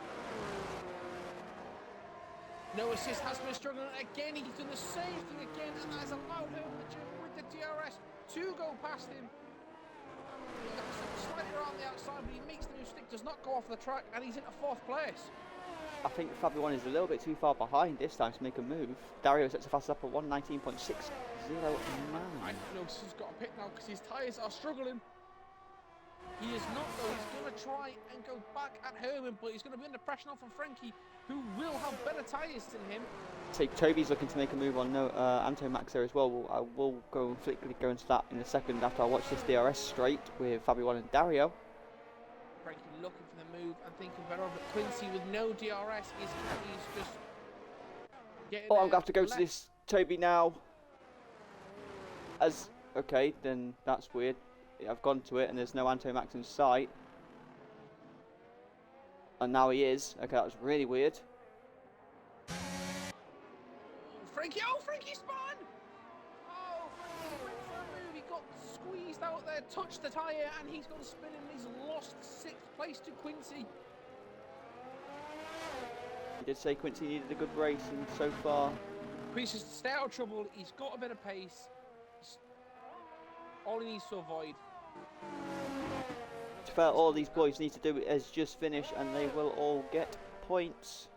No assist, has been struggling again. He's done the same thing again, and that has allowed Herman with the DRS to go past him. Slightly around the outside, but he makes the move stick, does not go off the track, and he's into 4th place. I think Fabian is a little bit too far behind this time to make a move. Dario sets a fast up at 119.609. I know he's got a pit now because his tyres are struggling. He is not though, he's going to try and go back at Herman, but he's going to be under pressure now from Frankie, who will have better tyres than him. So Toby's looking to make a move on Anto Max there as well. I will go into that in a second after I watch this DRS straight with Fabian and Dario. Frankie looking for the move and thinking better of it. Quincy with no DRS he's just getting. Oh, I'm going to have to go to this Toby now. Okay, then that's weird. I've gone to it and there's no Anto Max in sight. And now he is. Okay, that was really weird. Frankie spun! Oh, Frankie went for a move. He got squeezed out there, touched the tyre, and he's gone spinning. He's lost 6th place to Quincy. He did say Quincy needed a good race, and so far Quincy's to stay out of trouble. He's got a bit of pace. All he needs to avoid. To fair, all these boys need to do is just finish, and they will all get points.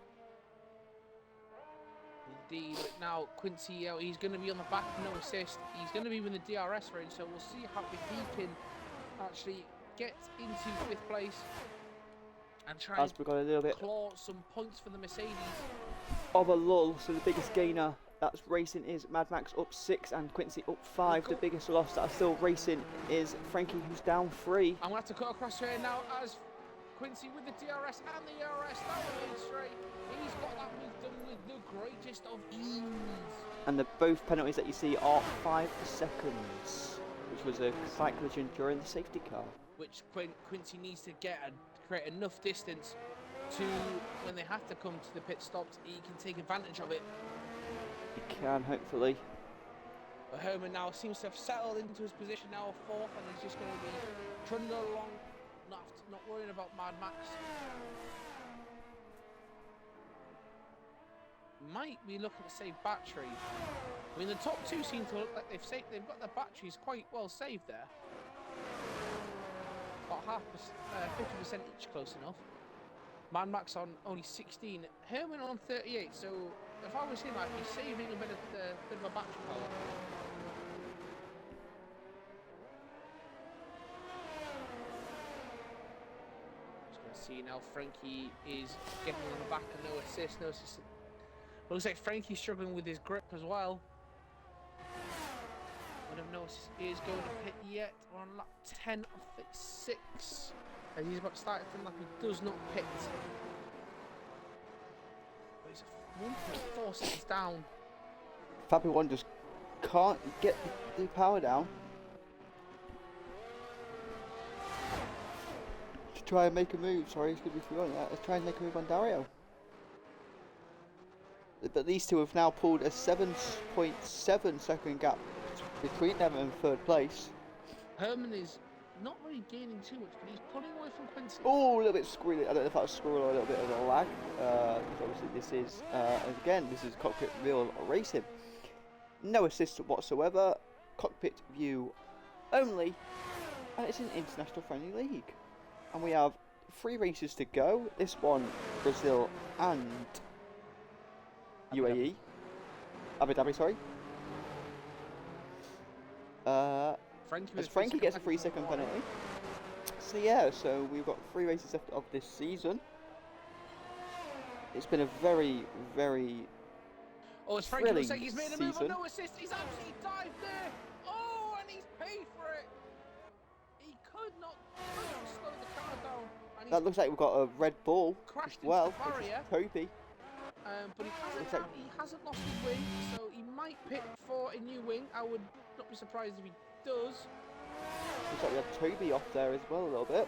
Indeed, but now Quincy, he's going to be on the back, no assist. He's going to be with the DRS range, so we'll see how if he can actually get into 5th place and try and got a little bit claw some points for the Mercedes. of a lull, so the biggest gainer that's racing is Mad Max up 6 and Quincy up 5. The biggest loss that are still racing is Frankie, who's down 3. I'm going to have to cut across here now as Quincy with the DRS and the ERS. That was straight. He's got that move done with the greatest of ease. And both penalties that you see are 5 seconds, which was a slight collision during the safety car. Which Quincy needs to get and create enough distance to, when they have to come to the pit stops, he can take advantage of it. He can, hopefully. But Herman now seems to have settled into his position now, 4th, and he's just going to be trundling along, not worrying about Mad Max. Might be looking to save battery. I mean, the top 2 seem to look like they've got their batteries quite well saved there. About 50% each, close enough. Mad Max on only 16, Herman on 38. So if I was him, I'd be saving a bit of a battery power. Just gonna see now. Frankie is getting on the back and no assist. Looks like Frankie's struggling with his grip as well. I don't know if he is going to pit yet. We're on lap 10 of 6. And he's about to start from lap he does not pit. But he's 1.4 seconds down. Fabian just can't get the power down to try and make a move. Sorry, it's good to be on that. Let's try and make a move on Dario. But these two have now pulled a 7.7 second gap between them and 3rd place. Herman is not really gaining too much, but he's pulling away from Quincy. Oh, a little bit squirrely. I don't know if that was squirrel or a little bit of a lag. Obviously, this is, again, this is Cockpit Real Racing. No assist whatsoever. Cockpit view only. And it's an international friendly league. And we have 3 races to go. This one, Brazil and UAE. Abu Dhabi, sorry. As Frankie gets a 3-second penalty. So yeah, so we've got 3 races left of this season. It's been a very, very Oh, it's Frankie looks like he's made a move on season. no assist. He's absolutely dived there. Oh, and he's paid for it. He could not slow the car down. and That looks like we've got a Red Bull crashed as well. into the barrier. It's Toby. But Looks like- he hasn't lost his wing, so he might pit for a new wing. I would not be surprised if he does. Looks like we had Toby off there as well a little bit.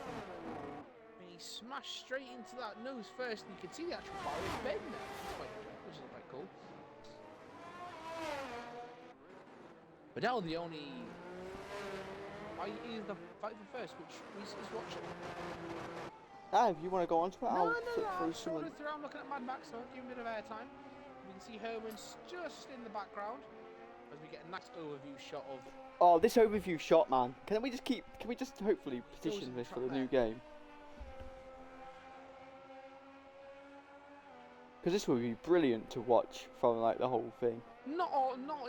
And he smashed straight into that nose first, and you can see the actual barrier bend there, which is quite cool. But now the only fight is the fight for first, which Reese is watching. If you want to go on to it, I'll flip I'm through some of scrolling through. I'm looking at Mad Max, so I'll give him a bit of airtime. We can see Herman's just in the background as we get a nice overview shot of. Oh, this overview shot, man. Can we just hopefully petition this for the new game? Because this would be brilliant to watch from like the whole thing. Not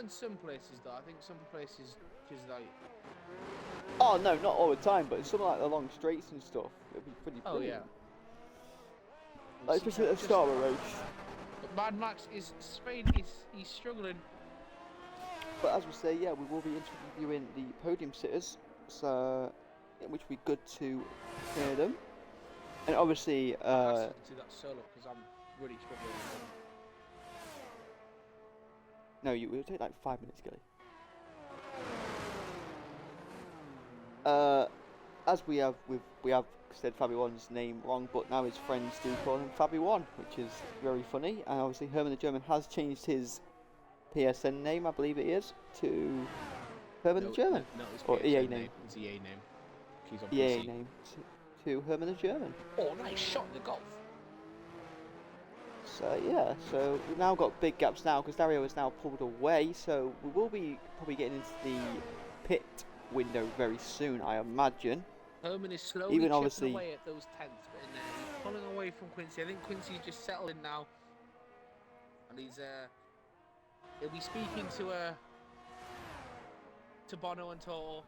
in some places though. I think some places just like. Oh no, not all the time, but some like the long straights and stuff. It'd be pretty brilliant. Oh yeah. Like, especially at the start of a race. But Mad Max is Spain. He's struggling. But as we say, yeah, we will be interviewing the podium sitters, so which would be good to hear them. And obviously, I'll have to do that solo because I'm really struggling. no, it will take like 5 minutes, Gilly. As we have said Fabi1's name wrong, but now his friends do call him Fabi1, which is very funny. And obviously, Herman the German has changed his PSN name, I believe it is, to Herman the German. No, it's or PSN EA name. It's EA name. He's on EA PC. name to Herman the German. Oh, nice shot in the golf. So yeah, so we've now got big gaps now because Dario is now pulled away. So we will be probably getting into the pit window very soon, I imagine. Herman is slowly Even chipping obviously away at those tenths, but he's pulling away from Quincy. I think Quincy's just settled in now, and he'll be speaking to Bono and Toro.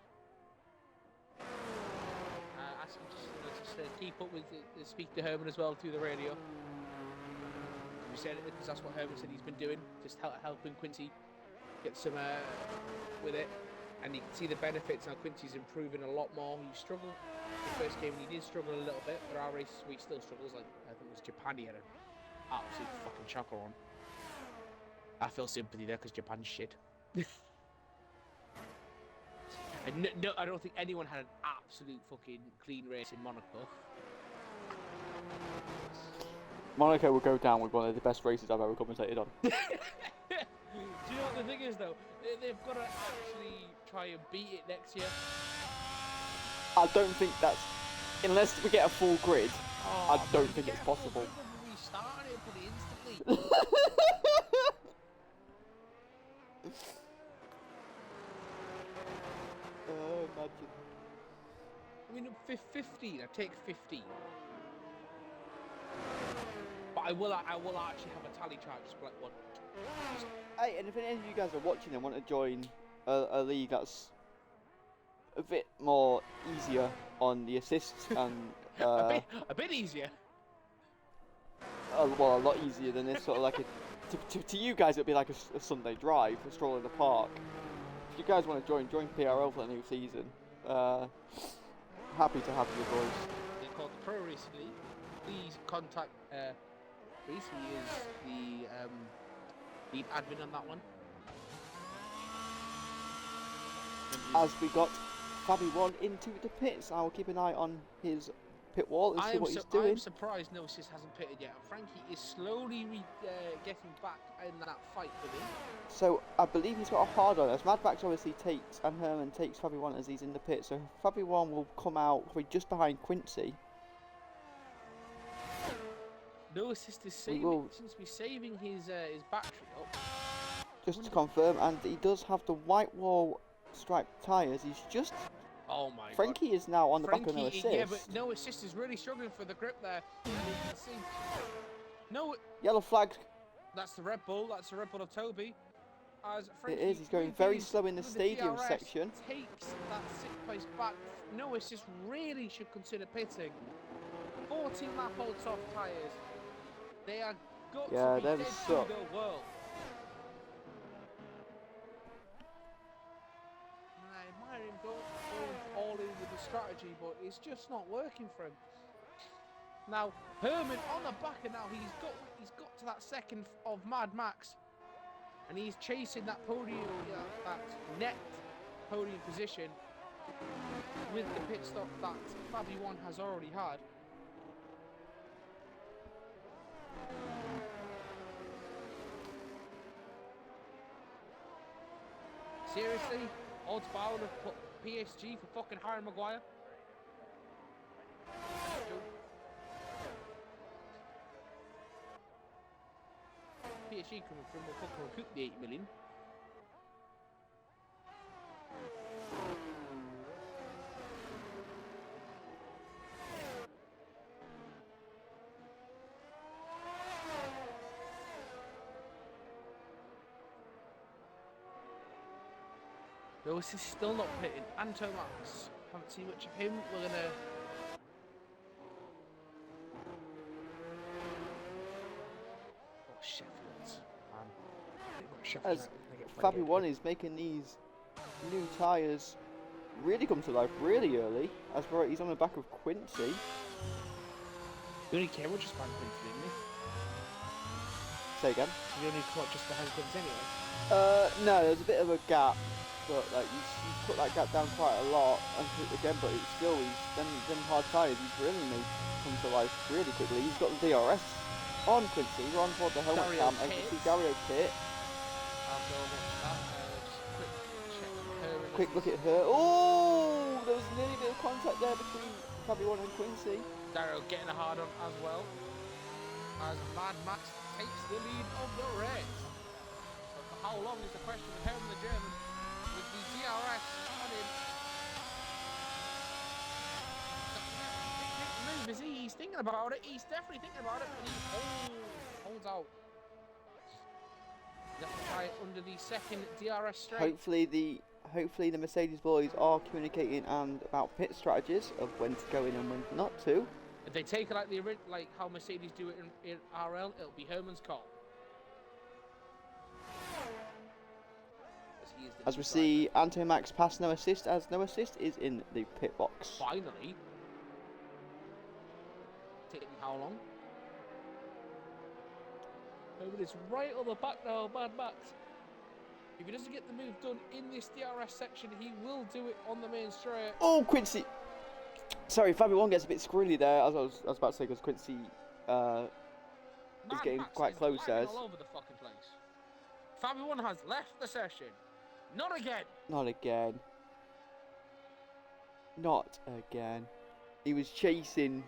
Asking just keep up with speak to Herman as well through the radio. We said because that's what Herman said he's been doing, just helping Quincy get some with it. And you can see the benefits now. Quincy's improving a lot more. He struggled the first game, and he did struggle a little bit. There are races where he still struggles. Like I think it was Japan, he had an absolute fucking shocker on. I feel sympathy there because Japan's shit. And no, I don't think anyone had an absolute fucking clean race in Monaco. Monaco will go down with one of the best races I've ever commentated on. Do you know what the thing is though? They've got to actually try and beat it next year. I don't think that's, unless we get a full grid, Oh, I don't think it's possible. Restart it pretty instantly. Imagine. I mean, 15. I take 15. But I will actually have a tally chart just like one. Hey, and if any of you guys are watching and want to join a league that's a bit more easier on the assists and a bit easier. well, a lot easier than this, sort of like to you guys it'd be like a Sunday drive, a stroll in the park. If you guys want to join PRL for the new season, happy to have you boys. They're called the Pro Racing League. Please contact Reese. He is the lead admin on that one. As we got Fabi1 into the pits, I will keep an eye on his pit wall and see what he's doing. I'm surprised Gnosis hasn't pitted yet. Frankie is slowly getting back in that fight with him. So I believe he's got a hard on. As Mad Max obviously takes and Herman takes Fabi1 as he's in the pit. So Fabi1 will come out probably just behind Quincy. No assist is seems to be saving his battery up. Just to confirm, and he does have the white wall striped tyres. He's just. Oh my Frankie God. is now on the Frankie, back of no assist. Yeah, but no assist is really struggling for the grip there. You can see. No. Yellow flag. That's the Red Bull. That's the Red Bull of Toby. As Frankie, It is. He's going with very his- slow in the with stadium DRS, section. Takes that 6th place back. No assist really should consider pitting. 14 lap old soft tyres. They are got Yeah, to be them dead suck. to the world. I admire him going all in with the strategy, but it's just not working for him. Now Herman on the back, and now he's got to that second of Mad Max, and he's chasing that podium, that net podium position with the pit stop that Fabi1 has already had. Seriously, odds Bauer have put PSG for fucking Harry Maguire. PSG coming from a fucking recoup the 8 million. Lewis is still not pitting. Anto Max, haven't seen much of him. We're gonna. Oh, Sheffield. As Fabi1 is making these new tyres really come to life really early, as he's on the back of Quincy. You only came out just behind Quincy, didn't he? Say again? You only come out just behind Quincy anyway? No, there's a bit of a gap, but like you put that gap down quite a lot, and again, but it's still, them hard tyres, he's really made come to life really quickly. He's got the DRS on Quincy, we're on board the helmet cam, and you see Dario Pitt. Quick look at her. Oh, there was nearly a bit of contact there between Fabi1 and Quincy. Dario getting a hard on as well, as Mad Max takes the lead of the race. But for how long is the question with Herman the German with the DRS on him? Move, is he? He's thinking about it. He's definitely thinking about it, but he holds out. He's have to try it under the second DRS straight. Hopefully the Mercedes boys are communicating and about pit strategies of when to go in and when not to. If they take it like how Mercedes do it in RL, it'll be Herman's call. As we see Anto Max pass no assist, as no assist is in the pit box. Finally. Taking how long? Herman is right on the back now, Mad Max. If he doesn't get the move done in this DRS section, he will do it on the main straight. Oh, Quincy! Sorry, Fabi1 gets a bit squirrely there, as I was about to say, because Quincy is getting quite close there. All over the fucking place. Fabi1 has left the session. Not again. Not again. Not again. He was chasing,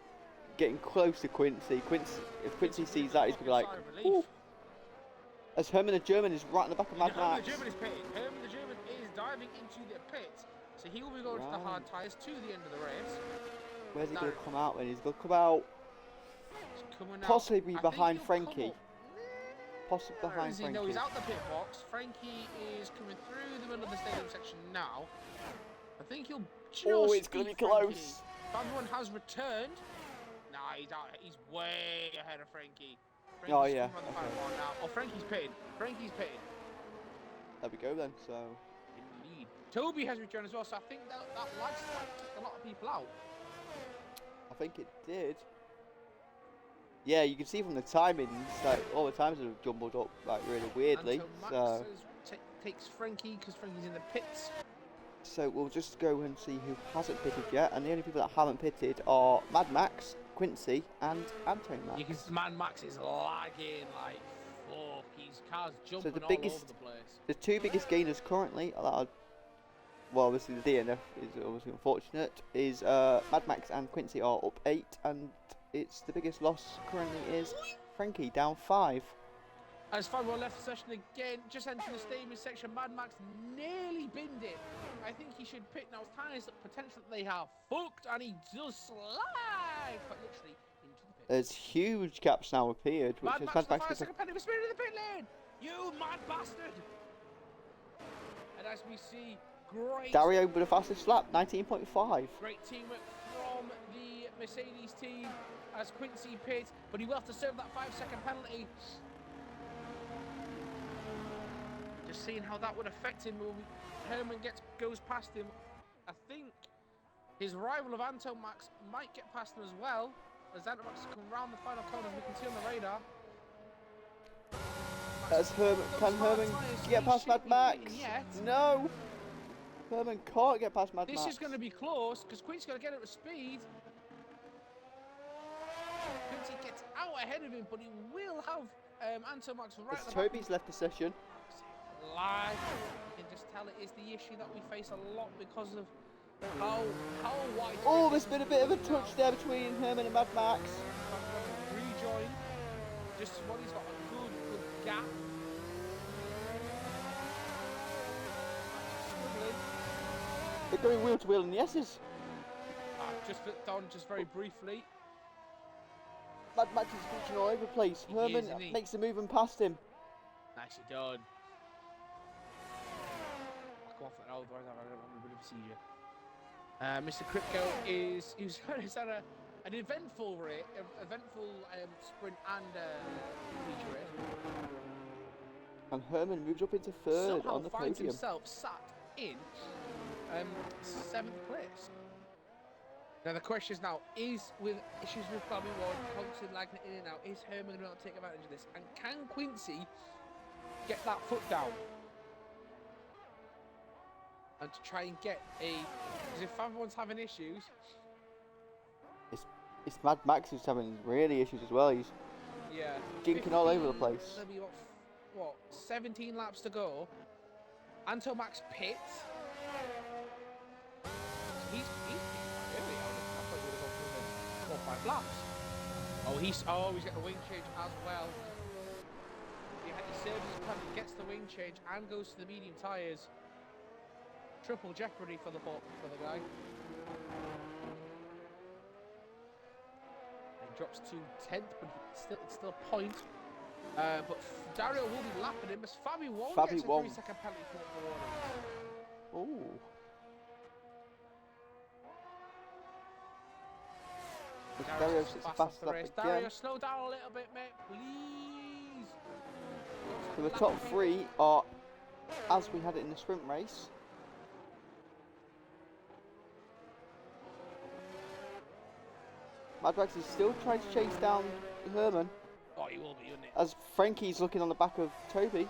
getting close to Quincy. If Quincy sees that, he's going to be like, ooh. As Herman the German is right in the back of Mad Max. Herman the German is pitting. Herman the German is diving into the pits. So he will be going to the hard tyres to the end of the race. Where's he going to come out when? He's going to come out possibly behind Frankie. Possibly behind Frankie. No, he's out the pit box. Frankie is coming through the middle of the stadium section now. I think he'll just it's going to be close. Fabi1 has returned. Nah, he's out. He's way ahead of Frankie. Oh yeah. Now. Oh, Frankie's pitting. Frankie's pitting. There we go then. So. Indeed. Toby has returned as well. So I think that landslide took a lot of people out. I think it did. Yeah, you can see from the timings, like all the times have jumbled up like really weirdly. So Max takes Frankie because Frankie's in the pits. So we'll just go and see who hasn't pitted yet, and the only people that haven't pitted are Mad Max, Quincy, and Anto Max. You can see Mad Max is lagging like fuck. His car's jumping so all over the place. The two biggest gainers currently are, well, obviously the DNF is obviously unfortunate, is Mad Max and Quincy are up 8, and it's the biggest loss currently is Frankie, down 5. As Fabi1 left the session again, just entering the stadium section, Mad Max nearly binned it. I think he should pit now. His tyres potential they have fucked, and he does slide quite literally into the pit. There's huge gaps now appeared, which is Mad Max. 5 second penalty for speed in the pit lane. You mad bastard! And as we see, great Dario with the fastest lap, 19.5. Great teamwork from the Mercedes team as Quincy pits, but he will have to serve that 5 second penalty. Just seeing how that would affect him when Herman goes past him. I think his rival of Anto Max might get past him as well. as Xanderbox come round the final corner, we can see on the radar. As Herman, can Herman get past Mad Max? No! Herman can't get past Mad Max. This is going to be close, because Quincy's going to get it with speed. Quincy gets out ahead of him, but he will have Anto Max right at the Toby's back. left the session. Live. You can just tell it is the issue that we face a lot because of how wide. Oh, there's been a bit of a touch there between Herman and Mad Max. Rejoin. Just what he's got a good gap. Struggling. They're going wheel to wheel in the S's. Just flipped on, just very briefly. Mad Max is screeching all over the place. He Herman is, isn't he? makes a move and past him. Nicely done. Come off that old right now, I'm a bit of a procedure. Mr. Crypto he's had an eventful sprint and feature race. And Herman moves up into third Somehow on the finds podium. himself sat in 7th place. Now the question is now, is with issues with Bobby Ward, constantly lagging in and out, is Herman going to be able to take advantage of this? And can Quincy get that foot down? And to try and get a... Because if everyone's having issues... It's Mad Max who's having really issues as well. He's jinking all over the place. There'll be, what 17 laps to go. Anto Max pits. He's really out. I thought he would have gone for 4 or 5 laps. He's got the wing change as well. He saves his plan, gets the wing change and goes to the medium tyres. Triple jeopardy for the guy. He drops to 10th, but it's still a point. But Dario will be lapping him as Fabi Wong gets a 3-second penalty for warning. Oh. Dario sits fast up again. Dario, slow down a little bit, mate, please. So the top 3 are as we had it in the sprint race. Mad Max is still trying to chase down Herman. Oh, he will be, wouldn't it? As Frankie's looking on the back of Toby.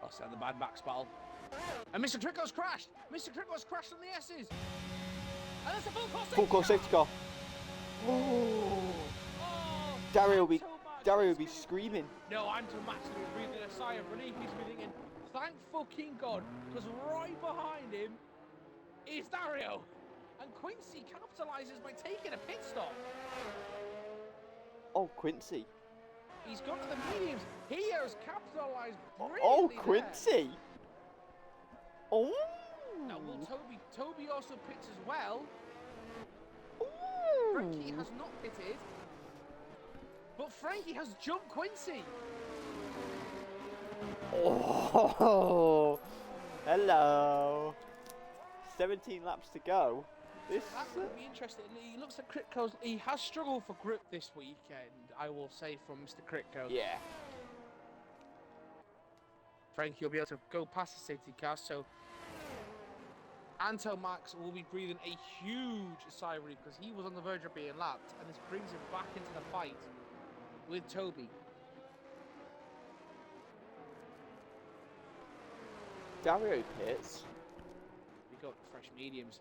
Oh, so the Mad Max battle. And Mr. Tricko's crashed! Mr. Tricko's crashed on the S's! And that's a full course safety car! Oh. Oh, Dario will be screaming. No, Anto Max will be breathing a sigh of relief. He's be thinking, thank fucking God, because right behind him is Dario. And Quincy capitalises by taking a pit stop. Oh, Quincy. He's gone to the mediums. He has capitalised brilliantly. Oh, Quincy. There. Oh. Now, will Toby also pits as well. Ooh. Frankie has not pitted. But Frankie has jumped Quincy. Oh. Hello. 17 laps to go. That could be interesting. He looks at Critco's. He has struggled for grip this weekend, I will say, from Mr. Critco. Yeah. Frankie will be able to go past the safety car, so Anto Max will be breathing a huge sigh of relief because he was on the verge of being lapped, and this brings him back into the fight with Toby. Dario pits. We got fresh mediums.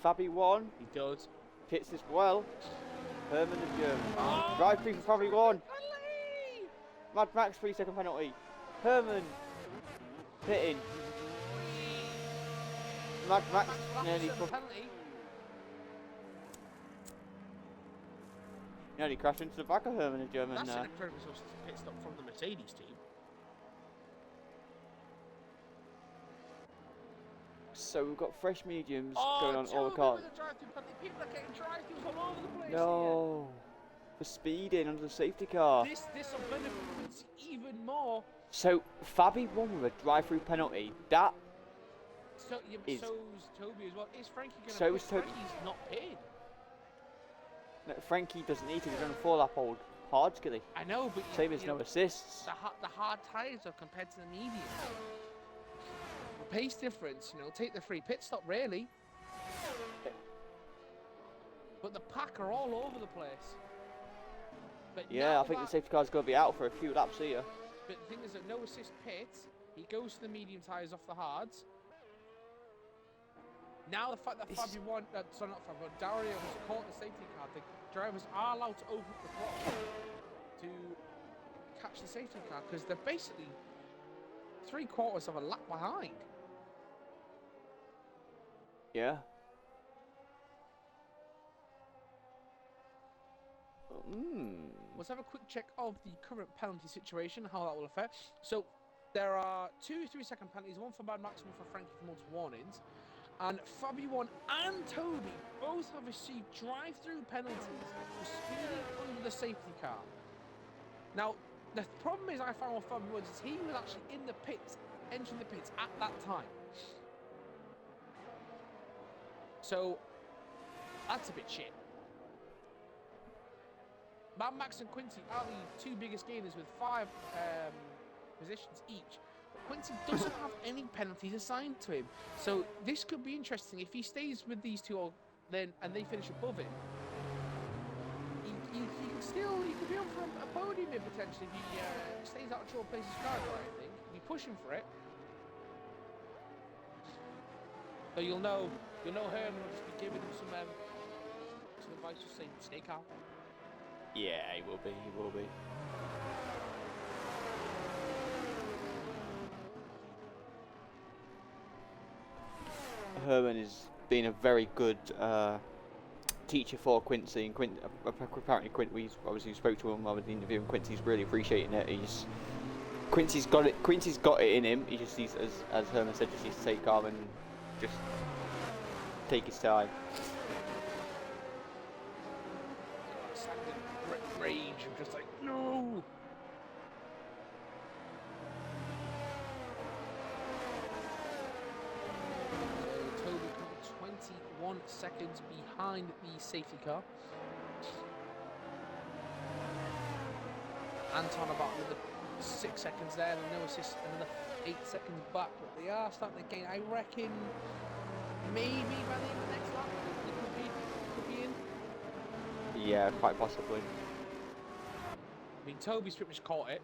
Fabi won. He does. Pits as well. Herman and German. Oh, Drive free for Fabi won. penalty! Mad Max 3-second penalty. Herman pitting. Mad Max nearly crashed into the back of Herman and German. That's an incredible pit stop from the Mercedes team. So we've got fresh mediums going on all the cars. People are getting drive-throughs all over the place. No, for speeding under the safety car. This will benefit Quincy even more. So Fabi won with a drive-through penalty. That so is so's Toby as well. Is Frankie going to? So is Toby. Frankie's not paid. No, Frankie doesn't need to. He's on a 4-lap old hard skilly. I know, but Same as no assists. The hard tyres are compared to the medium. The pace difference, take the free pit stop really. But the pack are all over the place. But Yeah, now I think that, the safety car's going to be out for a few laps here. But the thing is that no assist pits. He goes to the medium tyres off the hards. Now the fact that Dario has caught the safety car, the drivers are allowed to open up the throttle to catch the safety car because they're basically 3/4 of a lap behind. Yeah. Let's have a quick check of the current penalty situation, how that will affect. So there are 2 3-second penalties, one for bad maximum for Frankie for multiple warnings. And Fabian and Toby both have received drive-through penalties for speeding under the safety car. Now, the problem is I found with Fabian is he was actually in the pits, entering the pits at that time. So, that's a bit shit. Mad Max and Quincy are the 2 biggest gainers with 5 positions each. Quincy doesn't have any penalties assigned to him, so this could be interesting if he stays with these 2 and they finish above him. He could be on for a podium here potentially if he stays out of trouble, places his car right. I think he'll be pushing for it. So you'll know Herman will just be giving him some advice, just saying stay calm. Yeah, he will be. Herman has been a very good teacher for Quincy, and apparently we obviously spoke to him while the interview, and Quincy's really appreciating it. Quincy's got it in him. He just needs, as Herman said, just needs to take calm and just take his time. Rage, I'm just like, no! So Toby covered 21 seconds behind the safety car. Anton about another 6 seconds there, and no assist, another 8 seconds back, but they are starting to gain. I reckon maybe by the end of the next lap, it could be in. Yeah, quite possibly. I mean, Toby's pretty much caught it.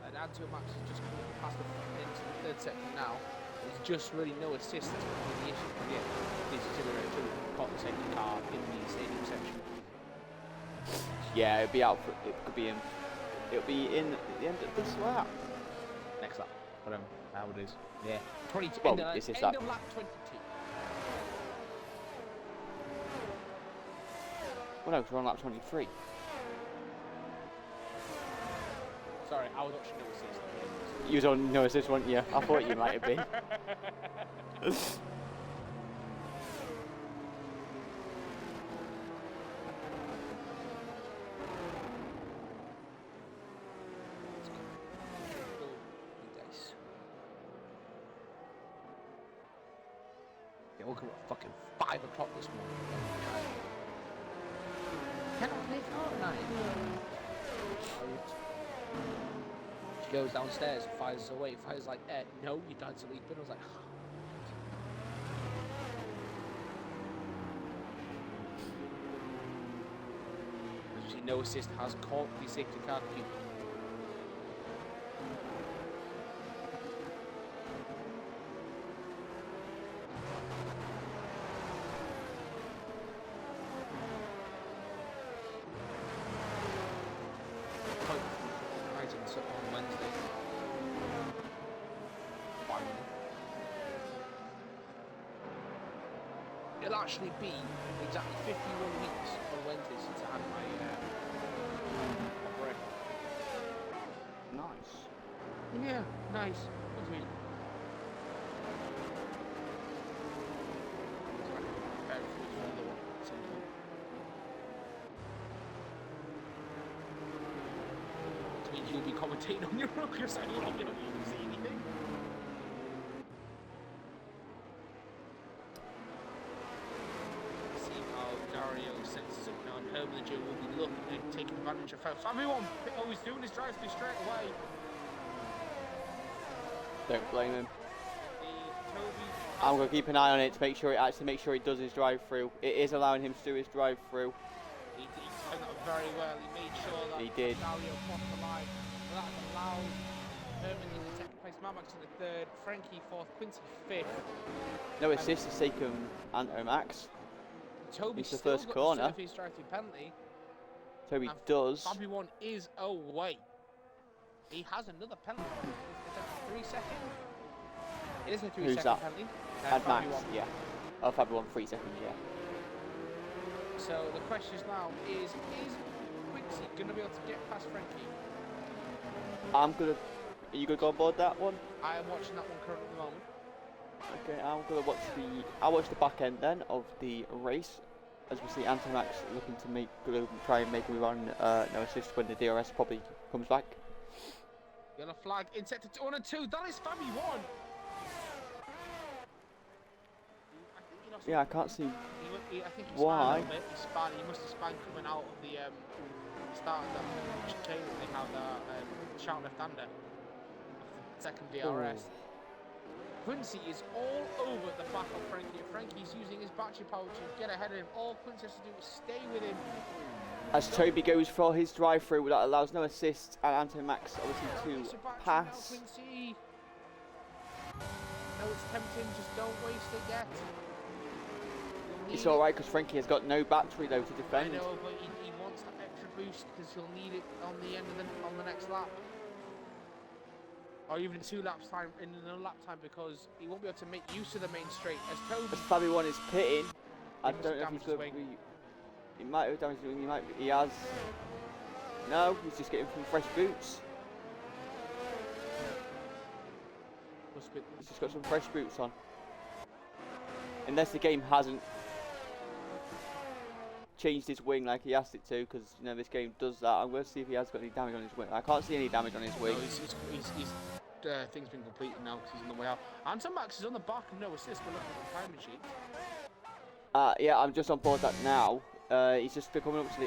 And Anton Max has just passed into the 3rd sector now. There's just really no assist that's going to be the issue. Yeah, this is Toby caught the safety car in the stadium section. Yeah, it could be in. It'll be in at the end of this lap. Next lap, whatever, how it is. Yeah, 22. Well, end of lap 22. Well, no, 'cause we're on lap 23. Sorry, I was watching no assist. You was on no assist, weren't you? I thought you might have been. Yeah, woke up at fucking 5 o'clock this morning. Can I play Fortnite? She goes downstairs and fires away. Fires like, no, your dad's sleeping. I was like, as you see, no assist has caught the safety car cube. On Wednesday. Finally. It'll actually be exactly 51 weeks on Wednesday since I had my operation. Nice. Yeah, nice. What do you mean? You'll be commentating on your own because I don't know if you can see anything. See how Dario senses up now, and Herman and Joe will be looking and taking advantage of how everyone always doing is drive through straight away. Don't blame him. The Toby I'm going to keep an eye on it to make sure he does his drive-through. It is allowing him to do his drive-through. He timed that very well. He made sure that He did. Dario crossed the line. That allowed Herman in the second place, Mamax in the third, Frankie fourth, Quincy fifth. No assist has taken Anto Max. Toby It's the still first got corner. the surface drive-through penalty. Toby And does. Fabi one is away. He has another penalty. Is that a 3 second? It is a 3 Who's second that? penalty. And Fabi Max, one. yeah. Oh, Fabi won 3 seconds, yeah. So the question is now is Quincy going to be able to get past Frankie? Are you gonna go on board that one? I am watching that one currently at the moment. Okay, I'll watch the back end then of the race. As we see Anto Max looking to try and make a move on no assist when the DRS probably comes back. Yellow flag in sector 1 and 2. That is Fabi 1. Yeah, I can't see I think he why. spanned a little bit. He must have spanned coming out of the start of the chicane that they had sharp left-hander. Second DRS. Quincy is all over the back of Frankie. Frankie's using his battery power to get ahead of him. All Quincy has to do is stay with him. As Toby goes for his drive-through, that allows no assist, and Anto Max obviously to pass. Now, Quincy. No, it's tempting. Just don't waste it yet. It's alright because Frankie has got no battery though to defend. I know, but he wants that extra boost because he'll need it on the end of on the next lap. Or even 2 laps time, in another lap time, because he won't be able to make use of the main straight. As Toby... As Fabi one is pitting, I must don't know if damage he's going his to wing. be... He might have damaged his wing, he has... No, he's just getting some fresh boots. Must be... He's just got some fresh boots on. Unless the game hasn't changed his wing like he asked it to, because you know this game does that. I'm going to see if he has got any damage on his wing. I can't see any damage on his wing. No, thing's been completed now because he's on the way out. Anton Max is on the back of no assist, but look at the timing sheet. Yeah, I'm just on board that now. He's just coming up to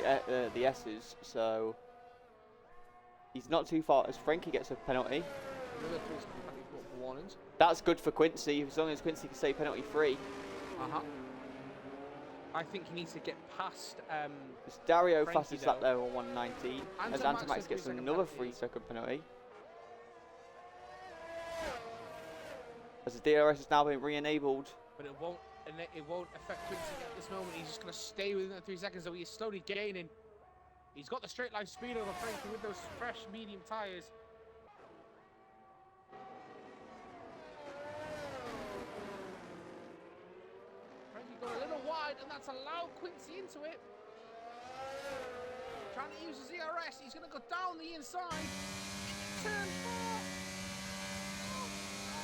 the S's, so he's not too far as Frankie gets a penalty. Another 3 second penalty for warnings. That's good for Quincy, as long as Quincy can stay penalty free. I think he needs to get past. It's Dario Frankie, fastest lap there on 119, as Anton Antomax Max gets has a 3 second another penalty. 3 second penalty. As the DRS has now been re-enabled. But it won't affect Quincy at this moment. He's just going to stay within that 3 seconds, so he's slowly gaining. He's got the straight line speed over Frankie with those fresh medium tyres. Frankie got a little wide, and that's allowed Quincy into it. Trying to use his ERS. He's going to go down the inside. Turn 4.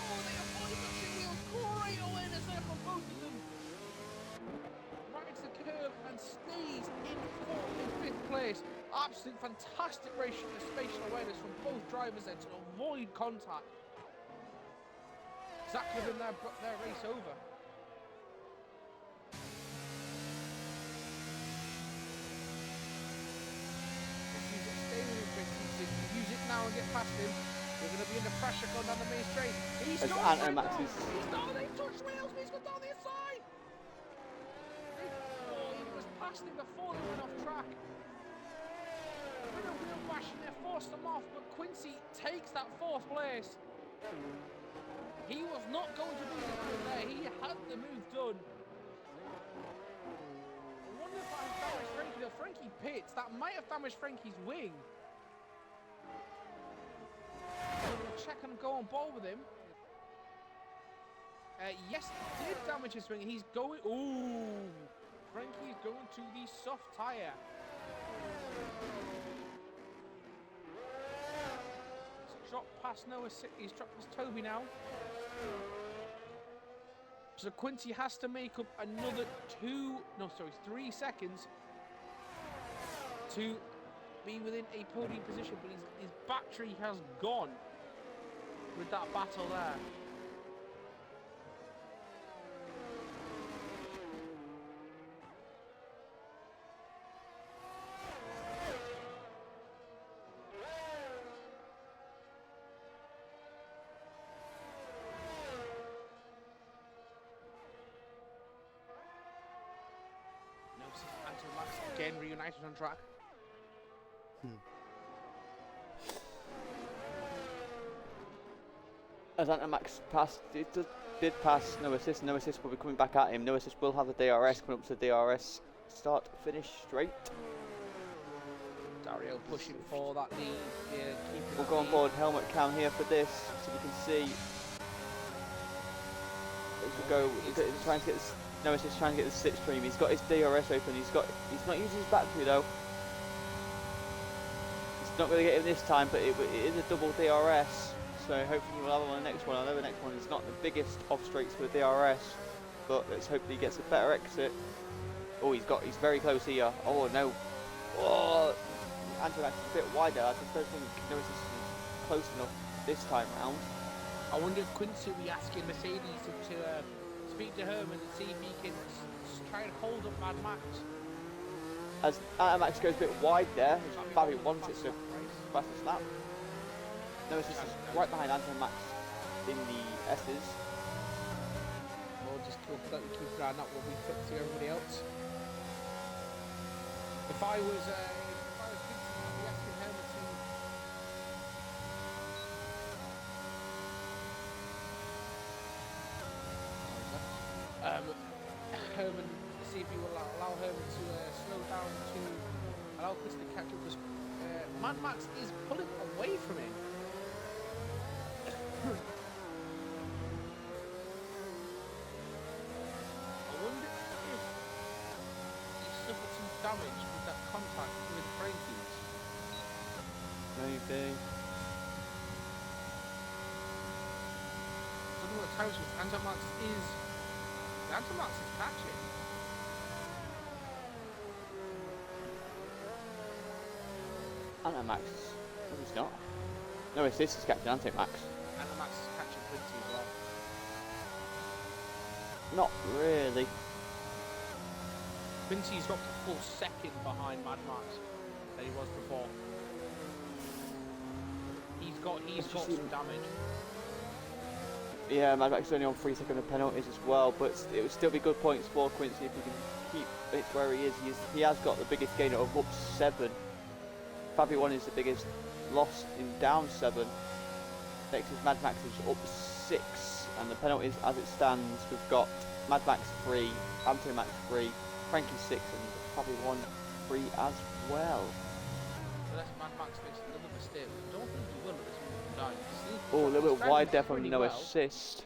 Oh, they avoid the two wheels. Great awareness there from both of them. Rides the curve and stays in 4th and 5th place. Absolute fantastic spatial awareness from both drivers there to avoid contact. That could have been their race over. Use it now and get past him. We're going to be under pressure going down the main straight. He's As going Anto Max is... He's not, they touched rails, but he's gone down the inside. Oh, he was past him before they went off track. Bit of wheel bashing there, forced them off, but Quincy takes that 4th place. He was not going to do the move there. He had the move done. I wonder if that has damaged Frankie. Though Frankie pits, that might have damaged Frankie's wing. We'll check and go on ball with him. Yes, it did damage his wing. He's going. Ooh, Frankie's going to the soft tyre. He's dropped past Noah. He's dropped past Toby now. So Quincy has to make up another 3 seconds to be within a podium position, but his battery has gone with that battle there. getting reunited on track. As Antamax passed, did pass no assist. No assist will be coming back at him. No assist will have the DRS coming up to the DRS. Start, finish, straight. Dario pushing for that lead. Yeah, keeping We'll that go on lead. board helmet cam here for this, so we can see. We'll go trying to get this. No assist, trying to get the slipstream. He's got his DRS open. He's not using his battery though. It's not going to get him this time, but it is a double DRS. So hopefully we'll have him on the next one. I know the next one is not the biggest off straights for the DRS, but let's hope that he gets a better exit. Oh, he's very close here. Oh no. Oh, Antonax is a bit wider. I just don't think Norris is close enough this time round. I wonder if Quincy will be asking Mercedes to speak to Herman and see if he can try and hold up Mad Max. As Antamax goes a bit wide there, Barry wants it to fast a snap. No assist is right behind Antamax in the S's. We'll just keep an eye on that when we flip to everybody else. If I was Quincy, I'd be asking Herman to Herman, see if he will allow Herman to slow down to allow Chris to catch up, because Mad Max is pulling away from him. I wonder if he suffered some damage with that contact with Frankie's. Maybe. I don't know what time it is. Antamax is catching. Antamax, no he's not. No assist is catching Antamax. Antamax is catching Quincy as well. Not really. Quincy's dropped a full second behind Mad Max than he was before. He's got some damage. Yeah, Mad Max is only on 3 second of penalties as well, but it would still be good points for Quincy if he can keep it where he is. He has got the biggest gain of up 7. Fabio 1 is the biggest loss in down 7. Next is Mad Max is up 6, and the penalties as it stands, we've got Mad Max 3, Antamax 3, Frankie 6, and Fabio 1 3 as well. Unless Mad Max makes another mistake, I don't think he will at this moment in time. Oh, a little bit wide there from pretty no well. assist.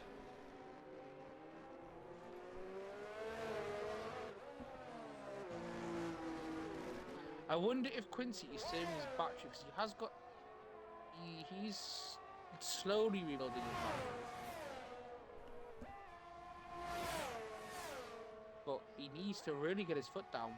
I wonder if Quincy is saving his battery, because he has got. He's slowly rebuilding his battery. But he needs to really get his foot down.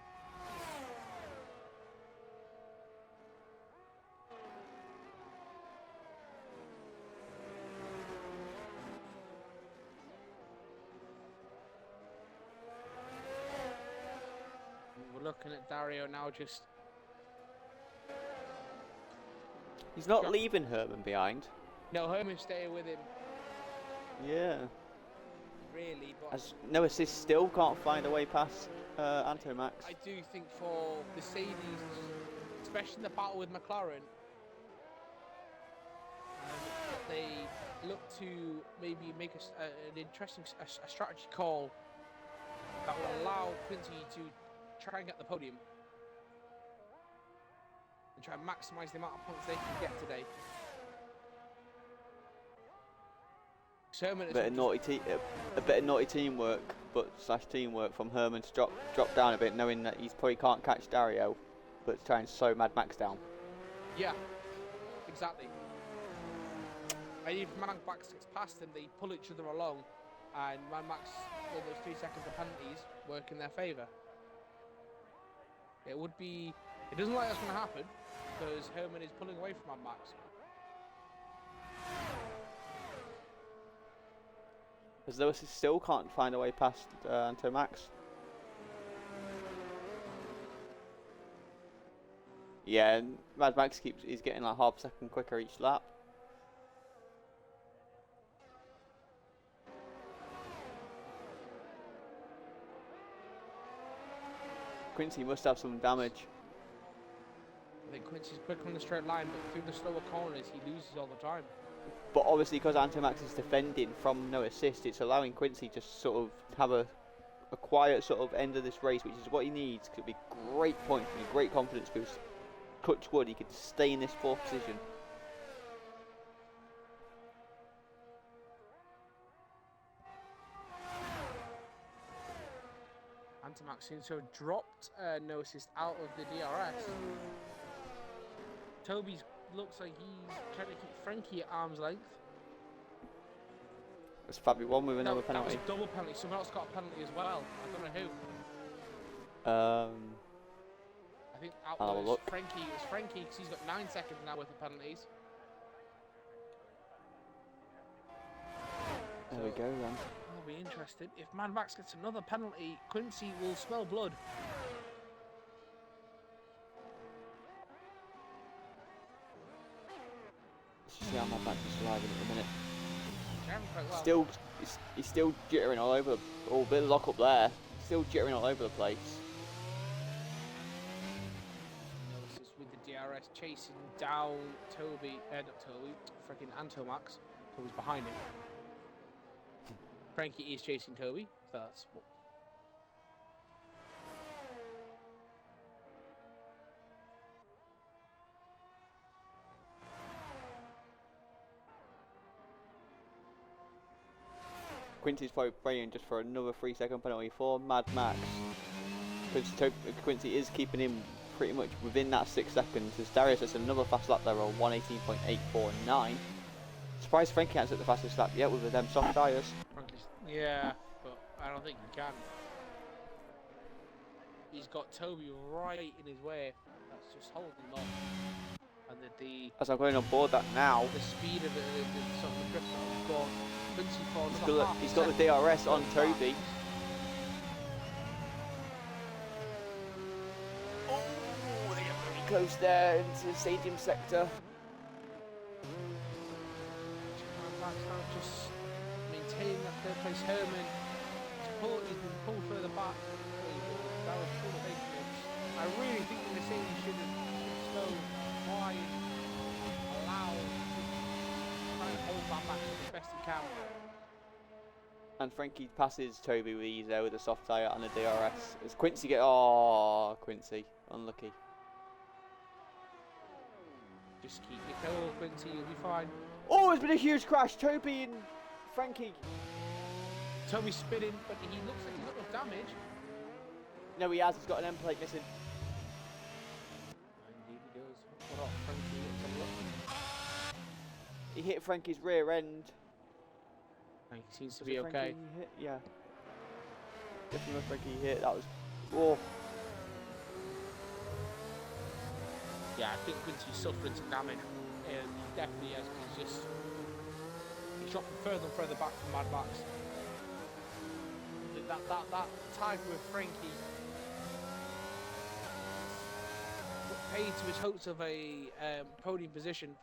We're looking at Dario now, just. He's not leaving Herman behind. No, Herman's staying with him, Yeah. really, but As no assist still can't find a way past Antamax. I do think for Mercedes, especially in the battle with McLaren, that they look to maybe make an interesting strategy call that will allow Quincy to try and get the podium and try and maximise the amount of points they can get today. Sherman A bit of naughty teamwork, / teamwork from Herman to drop down a bit, knowing that he probably can't catch Dario, but to try and slow Mad Max down. Yeah, exactly. And if Mad Max gets past them, they pull each other along, and Mad Max, with those 3 seconds of penalties, work in their favour. It would be. It doesn't look like that's going to happen, because Herman is pulling away from Mad Max. As Lewis still can't find a way past Antamax. Yeah, and Mad Max he's getting like half a second quicker each lap. Quincy must have some damage. I think Quincy's quick on the straight line, but through the slower corners, he loses all the time. But obviously, because Antomax is defending from no assist, it's allowing Quincy to sort of have a quiet sort of end of this race, which is what he needs. Could be great points and a great confidence boost. Touch wood, he could stay in this 4th position. Antomax seems to have dropped no assist out of the DRS. Toby's looks like he's trying to keep Frankie at arm's length. It's Fabio one with another penalty. That was a double penalty. Someone else got a penalty as well. I don't know who. I think I'll have a look. Frankie. It was Frankie because he's got 9 seconds now worth of penalties. There we go then. I'll be interested. If Mad Max gets another penalty, Quincy will smell blood. Let's see how Mad Max is surviving at the minute. Quite well. Still, he's still jittering all over. Oh, bit of lock up there. Still jittering all over the place. This is with the DRS chasing down Toby, not Toby, freaking Antomax. Toby's behind him. Frankie is chasing Toby. So that's what. Quincy's probably praying just for another 3-second penalty for Mad Max. Quincy is keeping him pretty much within that 6 seconds. As Darius has another fast lap there on 1:18.849. Surprised Frankie hasn't hit the fastest lap yet with them soft tyres. Yeah, but I don't think he can. He's got Toby right in his way. That's just holding him off. And as I'm going on board that now, the speed of the sort of the drift that he's got. Quincy for he's got the DRS on Toby. Oh, they get very close there into the stadium sector. Just maintaining that third place. Herman, he's been pulled further back. That was full of big clips. I really think the Mercedes should have slowed wide, allowed, try and hold that back as best he can. And Frankie passes Toby with ease there with a soft tyre and a DRS. As Quincy Quincy, unlucky. Just keep your cool, Quincy, you'll be fine. Oh, it's been a huge crash. Toby and Frankie. Toby's spinning, but he looks like he's got no damage. No, he has. He's got an end plate missing. Indeed he does. What up, Frankie? Let's have a look. He hit Frankie's rear end. He seems to be okay. Hit? Yeah. Definitely when Frankie hit. That was. Oh. Yeah, I think Quincy's suffering some damage. He definitely has. He's dropping further and further back from Mad Max. That tag with Frankie paid to his hopes of a podium position.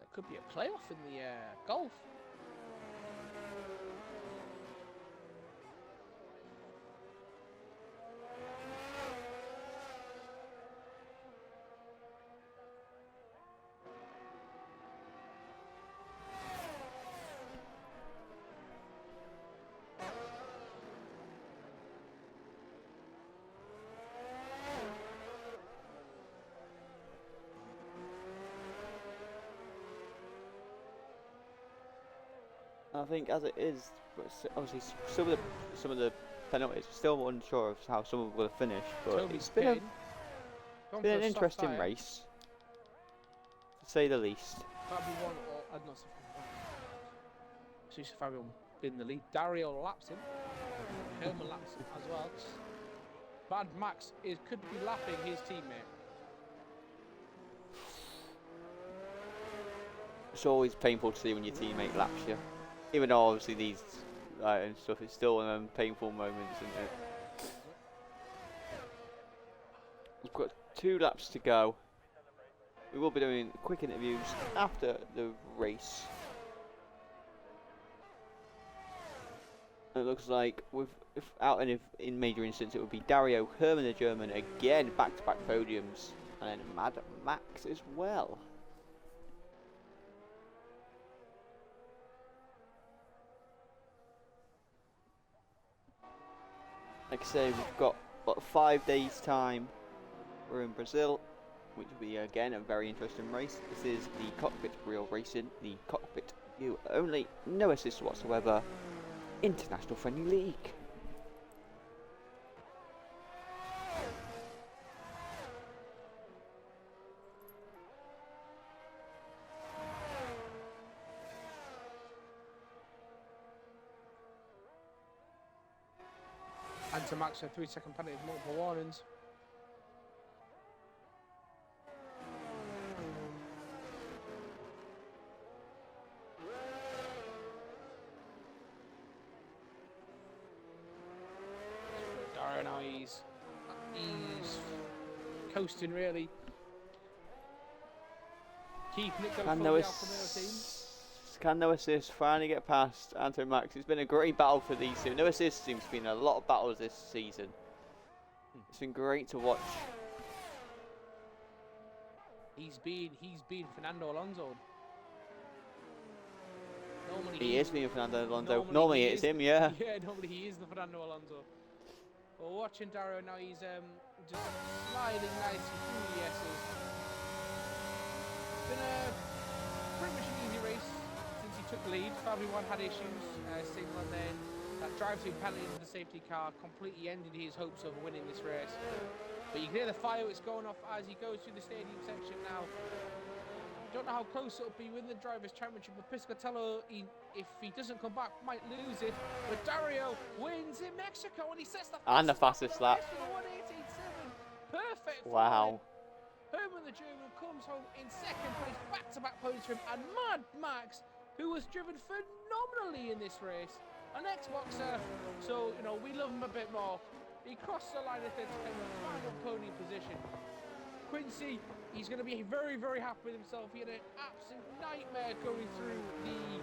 That could be a playoff in the golf. I think as it is, obviously some of the penalties, still unsure of how some of them will finish, but it's been an interesting race, to say the least. That'd be one, or not so Fabio in the lead. Dario laps him. Herman laps him as well. Mad Max could be lapping his teammate. It's always painful to see when your teammate laps you. Even though obviously these and stuff, it's still one of them painful moments, isn't it? We've got 2 laps to go. we will be doing quick interviews after the race. It looks like without any in major incidents, it would be Dario, Herman the German again, back-to-back podiums, and then Mad Max as well. Like I say, we've got about 5 days time. We're in Brazil, which will be again a very interesting race. This is the Cockpit Real Racing, the Cockpit view only, no assists whatsoever, international friendly league. And to Max a 3-second penalty with multiple warnings. Dario now he's coasting really. Keeping it going for the Alfa Romeo team. Can no assist finally get past Anton Max? It's been a great battle for these two. No assists seems to be in a lot of battles this season. It's been great to watch. He's been Fernando Alonso. Normally He is being Fernando Alonso. Normally it's him, yeah. Yeah, normally he is the Fernando Alonso. Well, watching Dario now, he's just sliding nicely through the S's. It's been a pretty much an easy race since he took the lead. Everyone had issues, signaling then that drive-through penalty into the safety car completely ended his hopes of winning this race. But you can hear the fireworks going off as he goes through the stadium section now. Don't know how close it'll be within the Drivers' Championship, but Piscatello, if he doesn't come back, might lose it. But Dario wins in Mexico, and he sets the fastest lap. 1:18.7. Perfect. Wow. Herman the German comes home in second place, back-to-back podiums for him, and Mad Max, who was driven phenomenally in this race, an ex-boxer, so you know we love him a bit more. He crossed the line at the final podium position. Quincy, he's going to be very, very happy with himself. He had an absolute nightmare going through the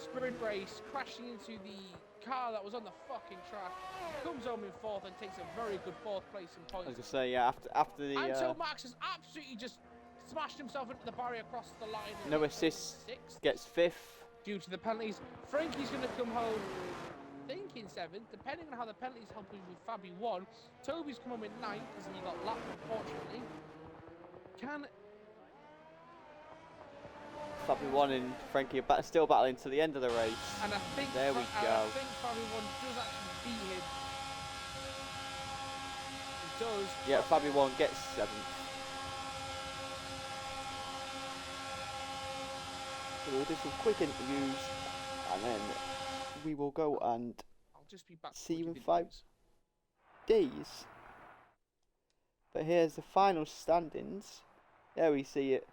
sprint race, crashing into the car that was on the fucking track. He comes home in fourth and takes a very good fourth place in points. I was going to say, yeah, after the... Until Max has absolutely just smashed himself into the barrier across the line. No assists, gets fifth. Due to the penalties. Frankie's going to come home, I think in seventh, depending on how the penalties help him with Fabi 1. Toby's come home in ninth because he got lapped, unfortunately. Fabi 1 and Frankie are still battling to the end of the race. And I think there we go. I think Fabi 1 does actually beat him. He does. Yeah, Fabi 1 gets 7th. So we'll do some quick interviews and then we will go and I'll just be back see you in 5 days. But here's the final standings. There we see it.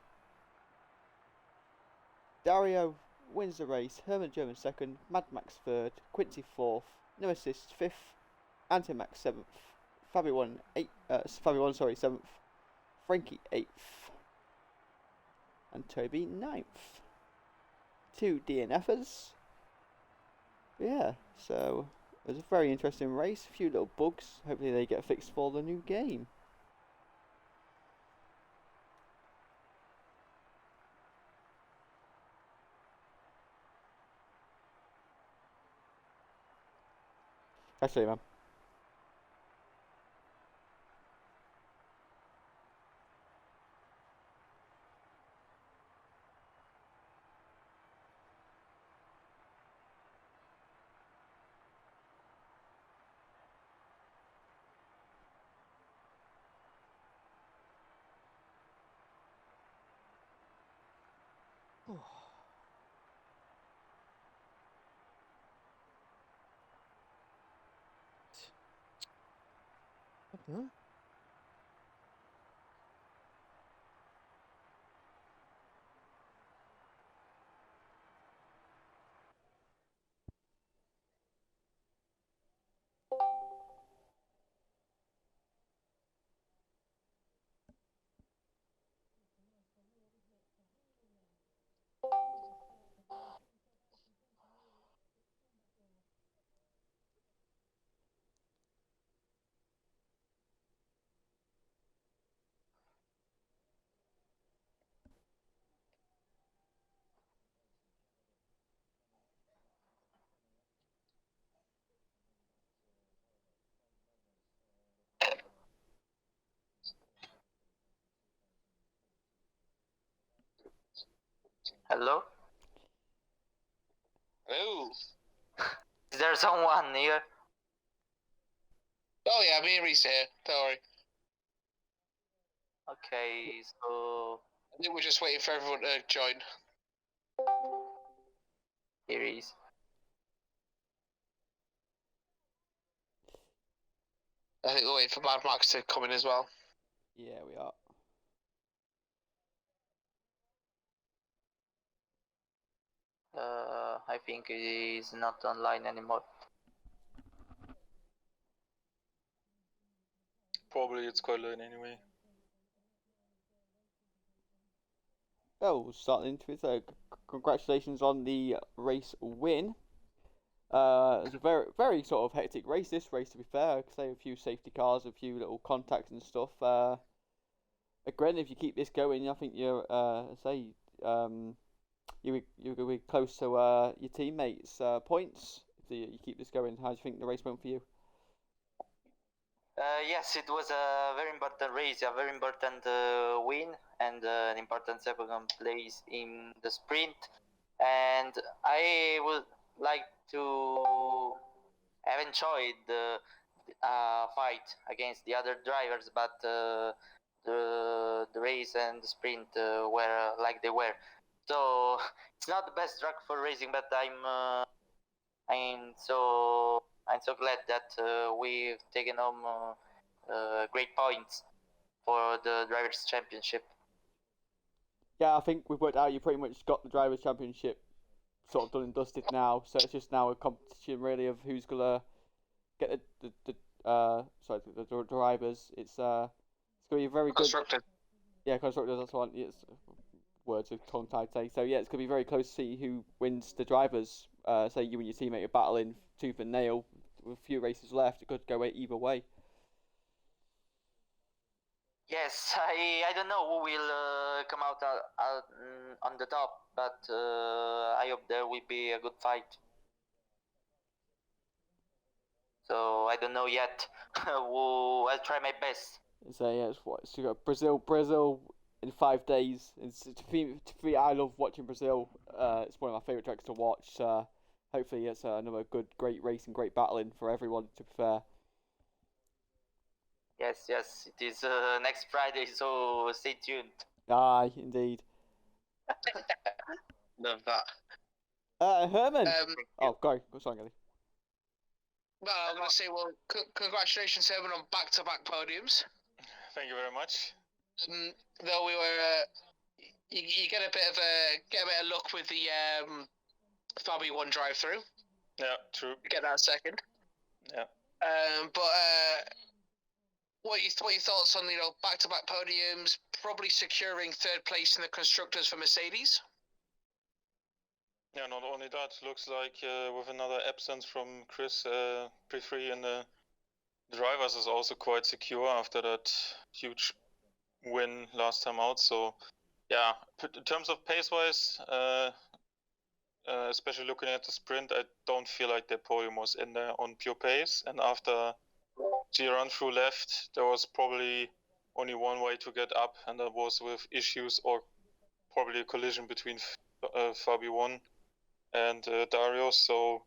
Dario wins the race, Herman German second, Mad Max third, Quincy fourth, no assists fifth, Anton Max seventh, Fabi 1 seventh, Frankie eighth, and Toby ninth. 2 DNFers. Yeah, so it was a very interesting race. A few little bugs. Hopefully they get fixed for the new game. Actually, man. Huh? Hello? Oh. Is there someone here? Oh yeah, me and Reese here. Don't worry. Okay, so I think we're just waiting for everyone to join. here he is. I think we're waiting for Mad Max to come in as well. Yeah, we are. I think he is not online anymore. Probably it's quite late anyway. Oh, we'll start into it. So, congratulations on the race win. It was a very, very sort of hectic race. This race, to be fair, I could say a few safety cars, a few little contacts and stuff. Again, if you keep this going, I think you're, you're gonna be close to your teammates' points. If you keep this going, how do you think the race went for you? Yes, it was a very important race, a very important win, and an important second place in the sprint. And I would like to have enjoyed the fight against the other drivers, but the race and the sprint were like they were. So it's not the best track for racing, but I'm so glad that we've taken home great points for the drivers' championship. Yeah, I think we've worked out. You pretty much got the drivers' championship sort of done and dusted now. So it's just now a competition really of who's gonna get the drivers. It's gonna be very good. Constructed. Yeah, constructors. That's one. Yes, words of tongue tied say. So yeah, it's gonna be very close to see who wins the drivers. Say you and your teammate are battling tooth and nail with a few races left. It could go either way. Yes, I don't know who will come out on the top, but I hope there will be a good fight. So I don't know yet. I'll try my best. So yeah, it's what? So you got Brazil in 5 days. I love watching Brazil. It's one of my favorite tracks to watch. Hopefully, it's another great race and great battling for everyone. To be fair. Yes, it is next Friday, so stay tuned. Aye, indeed. Love that. Herman. Oh, go. Sorry, Gary. Well, I'm going to say, well, congratulations, Herman, on back-to-back podiums. Thank you very much. Though we were, you get a bit of luck with the Fabi 1 drive-through. Yeah, true. Get that second. Yeah. But what are your thoughts on back-to-back podiums, probably securing third place in the constructors for Mercedes? Yeah, not only that, looks like with another absence from Chris Prefree in the drivers is also quite secure after that huge win last time out. So yeah, in terms of pace-wise, especially looking at the sprint, I don't feel like the podium was in there on pure pace. And after G run-through left, there was probably only one way to get up, and that was with issues or probably a collision between Fabi 1 and Dario. So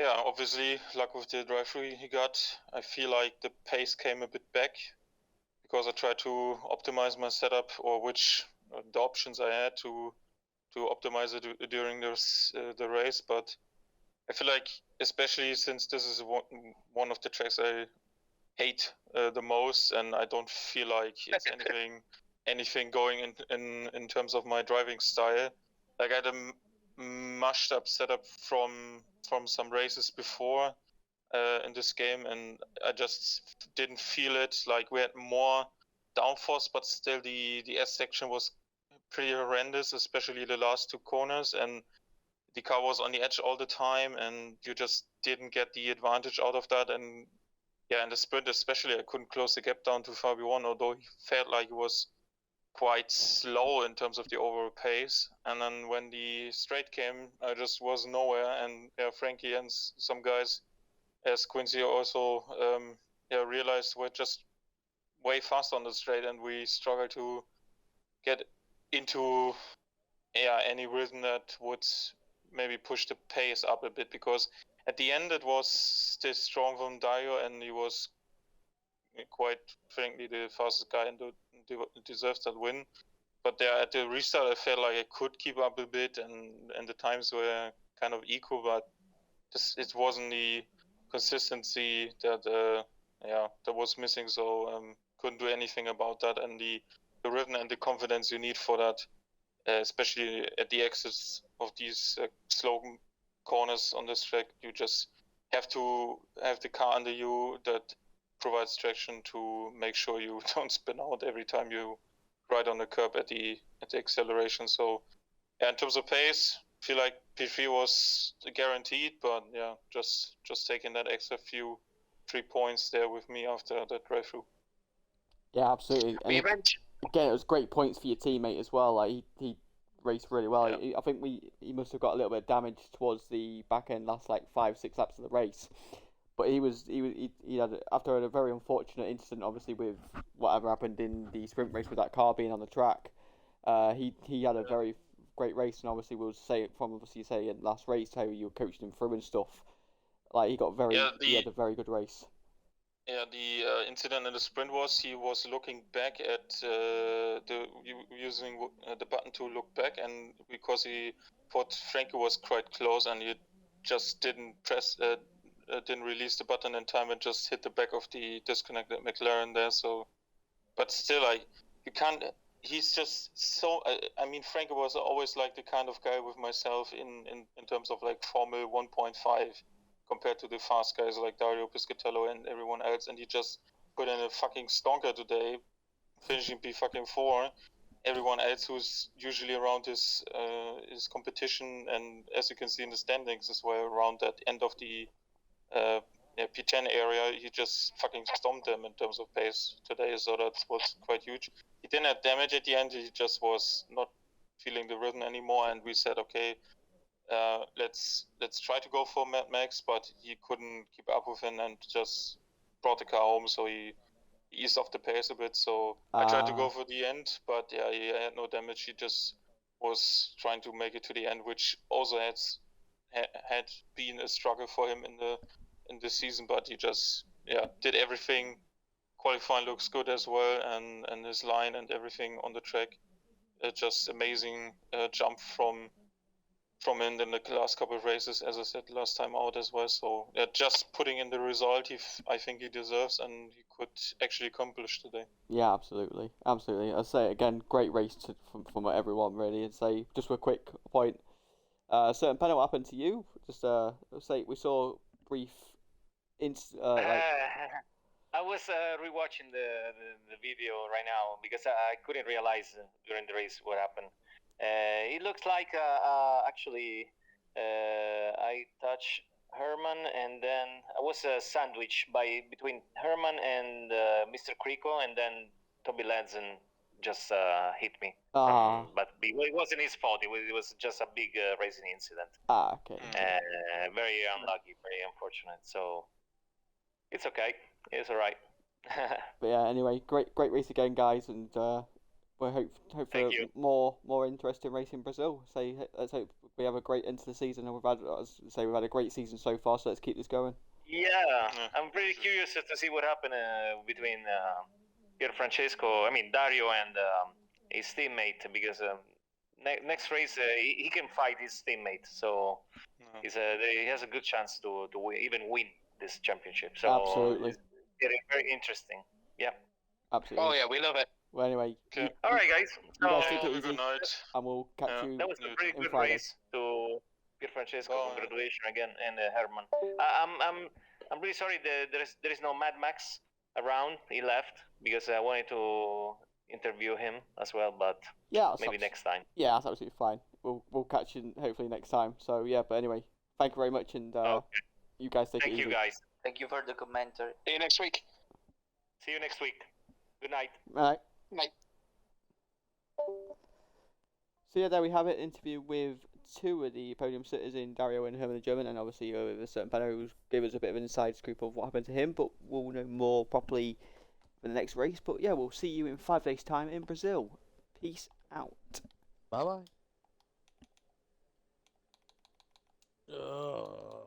yeah, obviously luck with the drive-through he got. I feel like the pace came a bit back because I tried to optimize my setup, or the options I had to optimize it during the race. But I feel like, especially since this is one of the tracks I hate the most, and I don't feel like it's anything going in terms of my driving style. Like I had a mashed up setup from some races before in this game, and I just didn't feel it. Like we had more downforce, but still the S section was pretty horrendous, especially the last two corners, and the car was on the edge all the time, and you just didn't get the advantage out of that. And yeah, in the sprint especially, I couldn't close the gap down to Fabi 1, although he felt like he was quite slow in terms of the overall pace. And then when the straight came, I just was nowhere. And yeah, Frankie and some guys, as Quincy also realized, were just way faster on the straight, and we struggled to get into any rhythm that would maybe push the pace up a bit, because at the end it was still strong from Dario, and he was quite frankly the fastest guy and deserves that win. But there at the restart I felt like I could keep up a bit, and the times were kind of equal, but it wasn't the consistency that that was missing, so couldn't do anything about that. And the rhythm and the confidence you need for that, especially at the exits of these slow corners on this track, you just have to have the car under you that provides traction to make sure you don't spin out every time you ride on the curb at the acceleration. So in terms of pace, I feel like P3 was guaranteed, but just taking that extra 3 points there with me after that drive-through. Yeah, absolutely. And again, it was great points for your teammate as well. Like he raced really well. Yeah. I think he must have got a little bit of damage towards the back end, last like 5-6 laps of the race. But he had after a very unfortunate incident, obviously with whatever happened in the sprint race with that car being on the track. He had a very great race, and obviously we'll say it from in last race how you coached him through and stuff. Like he had a very good race. Yeah, the incident in the sprint was he was looking back at using the button to look back, and because he thought Frankie was quite close, and he just didn't release the button in time and just hit the back of the disconnected McLaren there. So, but still, you can't. He's just so. I mean, Frankie was always like the kind of guy with myself in terms of like Formula 1.5 compared to the fast guys like Dario Piscatello and everyone else, and he just put in a fucking stonker today, finishing P4. Everyone else who's usually around his competition, and as you can see in the standings as well, around that end of the P10 area, he just fucking stomped them in terms of pace today, so that was quite huge. He didn't have damage at the end, he just was not feeling the rhythm anymore, and we said, okay, let's try to go for Mad Max, but he couldn't keep up with him and just brought the car home, so he eased off the pace a bit. So I tried to go for the end, but he had no damage. He just was trying to make it to the end, which also had been a struggle for him in this season, but he just did everything. Qualifying looks good as well, and his line and everything on the track, just amazing jump from in the last couple of races, as I said last time out as well. So just putting in the result I think he deserves, and he could actually accomplish today. Yeah, absolutely. I'll say it again, great race from everyone really. And say just a quick point, certain penalty, what happened to you? Just say we saw brief I was rewatching the video right now because I couldn't realize during the race what happened. It looks like actually I touched Herman, and then I was sandwiched between Herman and Mr. Crico, and then Toby Ladson just hit me. But it wasn't his fault. It was just a big racing incident. Okay. Very unlucky, very unfortunate. So it's okay. It's all right. But yeah, anyway, great race again, guys, and we hope for more interesting race in Brazil. Let's hope we have a great end to the season, and we've had a great season so far. So let's keep this going. Yeah, I'm pretty curious to see what happened between Dario and his teammate, because next race he can fight his teammate, so he has a good chance to even win this championship. So absolutely, it's getting very interesting. Yeah, absolutely. Oh yeah, we love it. Well, anyway, all right, guys. You guys take it easy, and we'll catch you. That was a pretty good Friday. race to Pierfrancesco. Congratulations again, and Herman. I'm really sorry there is no Mad Max around. He left because I wanted to interview him as well, but maybe next time. Yeah, that's absolutely fine. We'll catch you hopefully next time. So yeah, but anyway, thank you very much, and you guys take it easy. Thank you, guys. Thank you for the commentary. See you next week. See you next week. Good night. All right. Night. So yeah, there we have it. Interview with two of the podium sitters in Dario and Herman the German, and obviously with a certain panel who gave us a bit of an inside scoop of what happened to him. But we'll know more properly for the next race. But yeah, we'll see you in 5 days' time in Brazil. Peace out. Bye bye. Ugh.